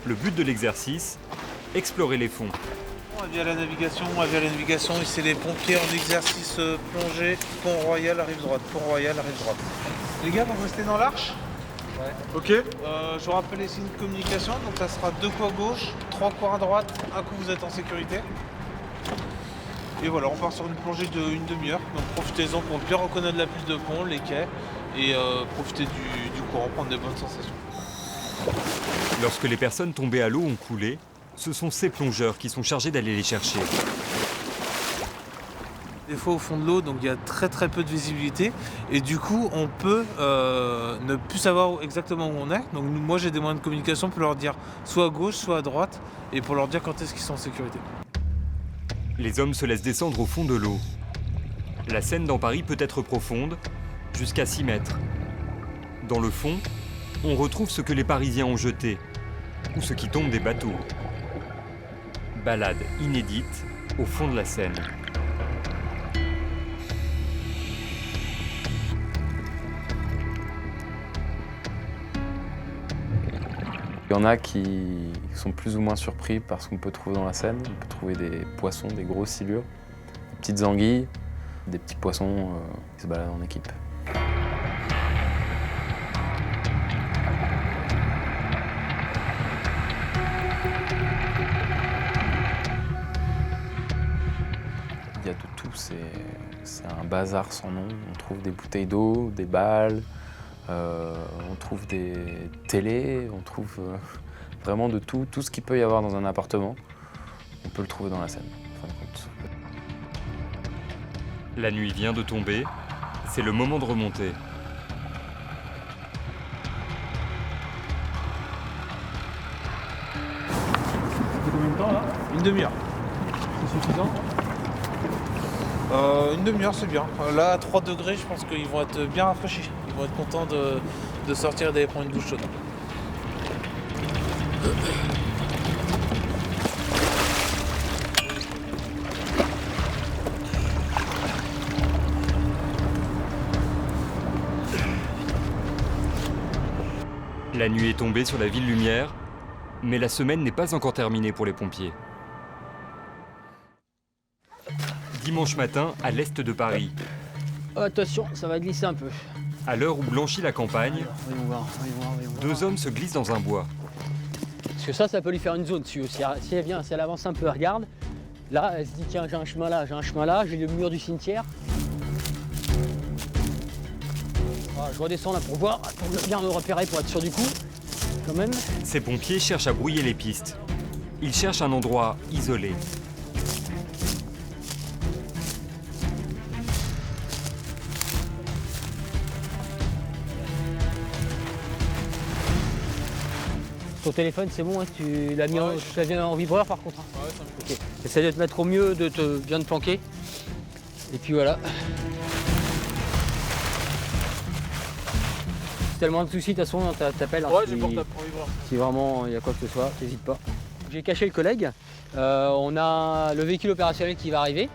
Le but de l'exercice, explorer les fonds. Via la navigation, ici les pompiers en exercice plongée, pont royal, rive droite, pont royal, rive droite. Les gars, vous restez dans l'arche. Ouais. Ok. Je vous rappelle les signes de communication, donc ça sera 2 coups à gauche, 3 coups à droite, un coup vous êtes en sécurité. Et voilà, on part sur une plongée de 1 demi-heure, donc profitez-en pour bien reconnaître la pile de pont, les quais, et profitez du courant, prendre des bonnes sensations. Lorsque les personnes tombées à l'eau ont coulé, ce sont ces plongeurs qui sont chargés d'aller les chercher. Des fois au fond de l'eau, donc il y a très peu de visibilité et du coup on peut ne plus savoir exactement où on est. Donc moi j'ai des moyens de communication pour leur dire soit à gauche, soit à droite et pour leur dire quand est-ce qu'ils sont en sécurité. Les hommes se laissent descendre au fond de l'eau. La Seine dans Paris peut être profonde, jusqu'à 6 mètres. Dans le fond, on retrouve ce que les Parisiens ont jeté, ou ce qui tombe des bateaux. Balade inédite au fond de la Seine. Il y en a qui sont plus ou moins surpris par ce qu'on peut trouver dans la Seine. On peut trouver des poissons, des grosses silures, des petites anguilles, des petits poissons qui se baladent en équipe. Il y a de tout, c'est un bazar sans nom. On trouve des bouteilles d'eau, des balles, on trouve des télés, on trouve vraiment de tout. Tout ce qu'il peut y avoir dans un appartement, on peut le trouver dans la Seine, en fin de compte. La nuit vient de tomber, c'est le moment de remonter. C'est combien de temps là? 1 demi-heure. C'est suffisant? 1 demi-heure c'est bien. Là à 3 degrés je pense qu'ils vont être bien rafraîchis. Ils vont être contents de sortir et d'aller prendre une douche chaude. La nuit est tombée sur la ville lumière, mais la semaine n'est pas encore terminée pour les pompiers. Dimanche matin, à l'est de Paris. Attention, ça va glisser un peu. À l'heure où blanchit la campagne, Voyons voir. 2 hommes se glissent dans un bois. Parce que ça peut lui faire une zone dessus aussi. Si elle vient, si elle avance un peu, elle regarde. Là, elle se dit tiens, j'ai un chemin là, j'ai le mur du cimetière. Voilà, je redescends là pour voir, pour bien me repérer, pour être sûr du coup, quand même. Ces pompiers cherchent à brouiller les pistes. Ils cherchent un endroit isolé. Ton téléphone, c'est bon, hein, tu l'as mis en vibreur par contre. Ouais, ça me Ok. Essaye de te mettre au mieux, de te bien te planquer. Et puis voilà. Si t'as le moins de soucis, de toute façon, t'appelles. Ouais, j'ai portable en vibreur. Si vraiment il y a quoi que ce soit, n'hésite pas. J'ai caché le collègue. On a le véhicule opérationnel qui va arriver.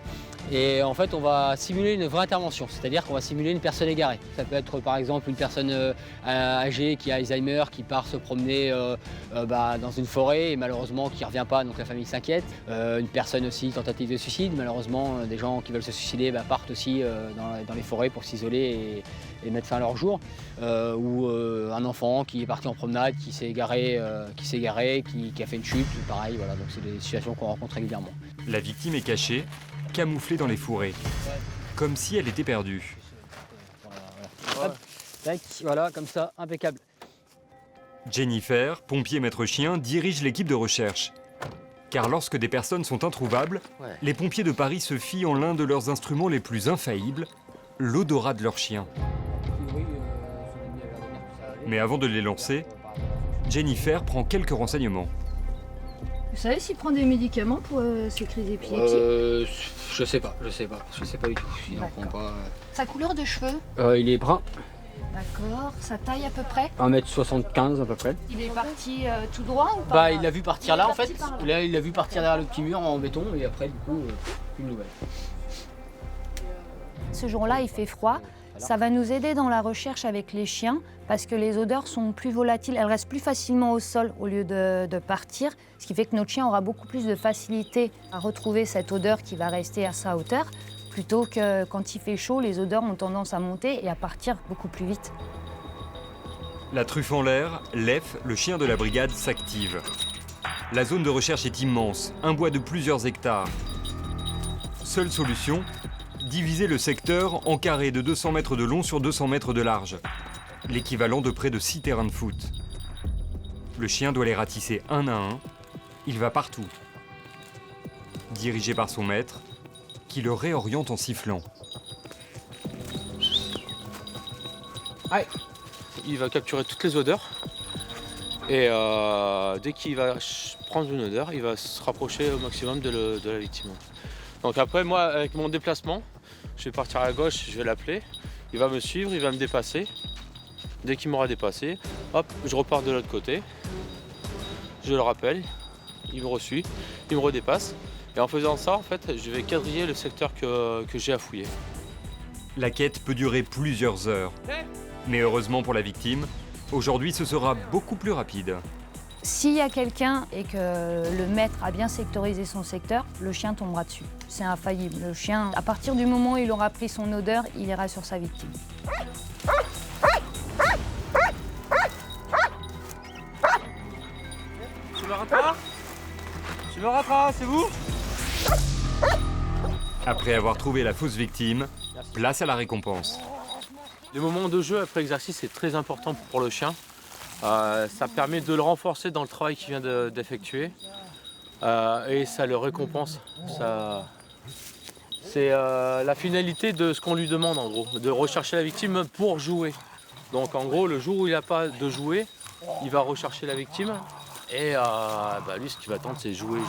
Et en fait, on va simuler une vraie intervention, c'est-à-dire qu'on va simuler une personne égarée. Ça peut être par exemple une personne âgée qui a Alzheimer, qui part se promener dans une forêt et malheureusement qui ne revient pas, donc la famille s'inquiète. Une personne aussi, tentative de suicide, malheureusement des gens qui veulent se suicider partent aussi dans les forêts pour s'isoler et mettre fin à leur jour. Ou un enfant qui est parti en promenade, qui s'est égaré, qui a fait une chute, pareil, voilà, donc c'est des situations qu'on rencontre régulièrement. La victime est cachée, camouflée dans les fourrés, comme si elle était perdue. Hop, tac, voilà, comme ça, impeccable. Jennifer, pompier maître chien, dirige l'équipe de recherche. Car lorsque des personnes sont introuvables, les pompiers de Paris se fient en l'un de leurs instruments les plus infaillibles, l'odorat de leur chien. Mais avant de les lancer, Jennifer prend quelques renseignements. Vous savez s'il prend des médicaments pour ses crises épileptiques? Je sais pas du tout. Il en prend pas. Sa couleur de cheveux? Il est brun. D'accord. Sa taille à peu près? 1m75 à peu près. Il est parti tout droit ou pas? Il l'a vu partir là en fait. Là, il l'a vu partir derrière le petit mur en béton et après du coup, une nouvelle. Ce jour-là, il fait froid. Ça va nous aider dans la recherche avec les chiens parce que les odeurs sont plus volatiles, elles restent plus facilement au sol au lieu de partir, ce qui fait que notre chien aura beaucoup plus de facilité à retrouver cette odeur qui va rester à sa hauteur, plutôt que quand il fait chaud, les odeurs ont tendance à monter et à partir beaucoup plus vite. La truffe en l'air, Lef, le chien de la brigade, s'active. La zone de recherche est immense, un bois de plusieurs hectares. Seule solution, diviser le secteur en carrés de 200 mètres de long sur 200 mètres de large, l'équivalent de près de 6 terrains de foot. Le chien doit les ratisser un à un, il va partout. Dirigé par son maître, qui le réoriente en sifflant. Ouais. Il va capturer toutes les odeurs et dès qu'il va prendre une odeur, il va se rapprocher au maximum de la victime. Donc après, moi, avec mon déplacement, je vais partir à gauche, je vais l'appeler. Il va me suivre, il va me dépasser. Dès qu'il m'aura dépassé, hop, je repars de l'autre côté. Je le rappelle, il me resuit, il me redépasse. Et en faisant ça, en fait, je vais quadriller le secteur que j'ai à fouiller. La quête peut durer plusieurs heures. Mais heureusement pour la victime, aujourd'hui ce sera beaucoup plus rapide. S'il y a quelqu'un et que le maître a bien sectorisé son secteur, le chien tombera dessus. C'est infaillible. Le chien, à partir du moment où il aura pris son odeur, il ira sur sa victime. Tu me rattrapes? Tu me rattrapes, c'est vous? Après avoir trouvé la fausse victime, place à la récompense. Les moments de jeu après l'exercice, c'est très important pour le chien. Ça permet de le renforcer dans le travail qu'il vient d'effectuer et ça le récompense. C'est la finalité de ce qu'on lui demande en gros, de rechercher la victime pour jouer. Donc en gros, le jour où il n'a pas de jouer, il va rechercher la victime et lui ce qu'il va attendre c'est jouer.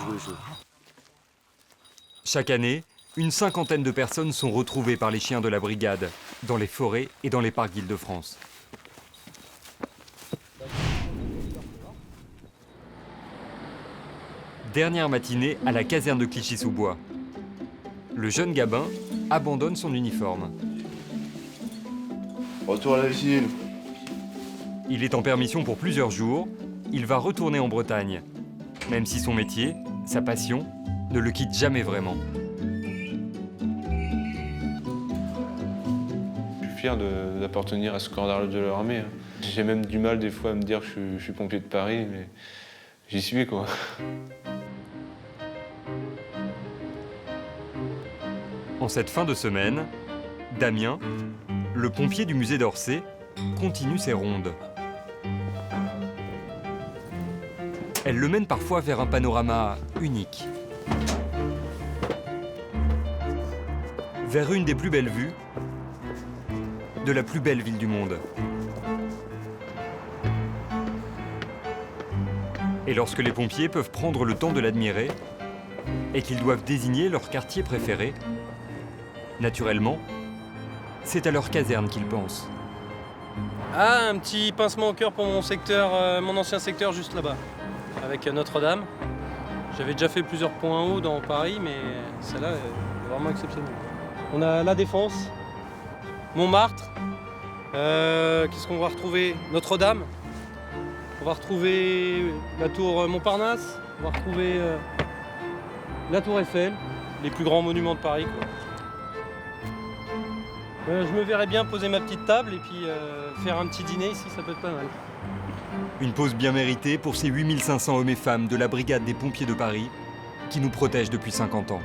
Chaque année, une cinquantaine de personnes sont retrouvées par les chiens de la brigade, dans les forêts et dans les parcs d'Île-de-France. Dernière matinée à la caserne de Clichy-sous-Bois. Le jeune Gabin abandonne son uniforme. Retour à la ville. Il est en permission pour plusieurs jours. Il va retourner en Bretagne. Même si son métier, sa passion, ne le quitte jamais vraiment. Je suis fier d'appartenir à ce corps de l'armée. J'ai même du mal des fois à me dire que je suis pompier de Paris, mais j'y suis quoi. En cette fin de semaine, Damien, le pompier du musée d'Orsay, continue ses rondes. Elle le mène parfois vers un panorama unique. Vers une des plus belles vues de la plus belle ville du monde. Et lorsque les pompiers peuvent prendre le temps de l'admirer et qu'ils doivent désigner leur quartier préféré, naturellement, c'est à leur caserne qu'ils pensent. Ah, un petit pincement au cœur pour mon secteur, mon ancien secteur juste là-bas, avec Notre-Dame. J'avais déjà fait plusieurs points hauts dans Paris, mais celle-là est vraiment exceptionnelle. On a la Défense, Montmartre, qu'est-ce qu'on va retrouver? Notre-Dame, on va retrouver la tour Montparnasse, on va retrouver la tour Eiffel, les plus grands monuments de Paris, quoi. Je me verrais bien poser ma petite table et puis faire un petit dîner ici, ça peut être pas mal. Une pause bien méritée pour ces 8500 hommes et femmes de la Brigade des pompiers de Paris qui nous protègent depuis 50 ans.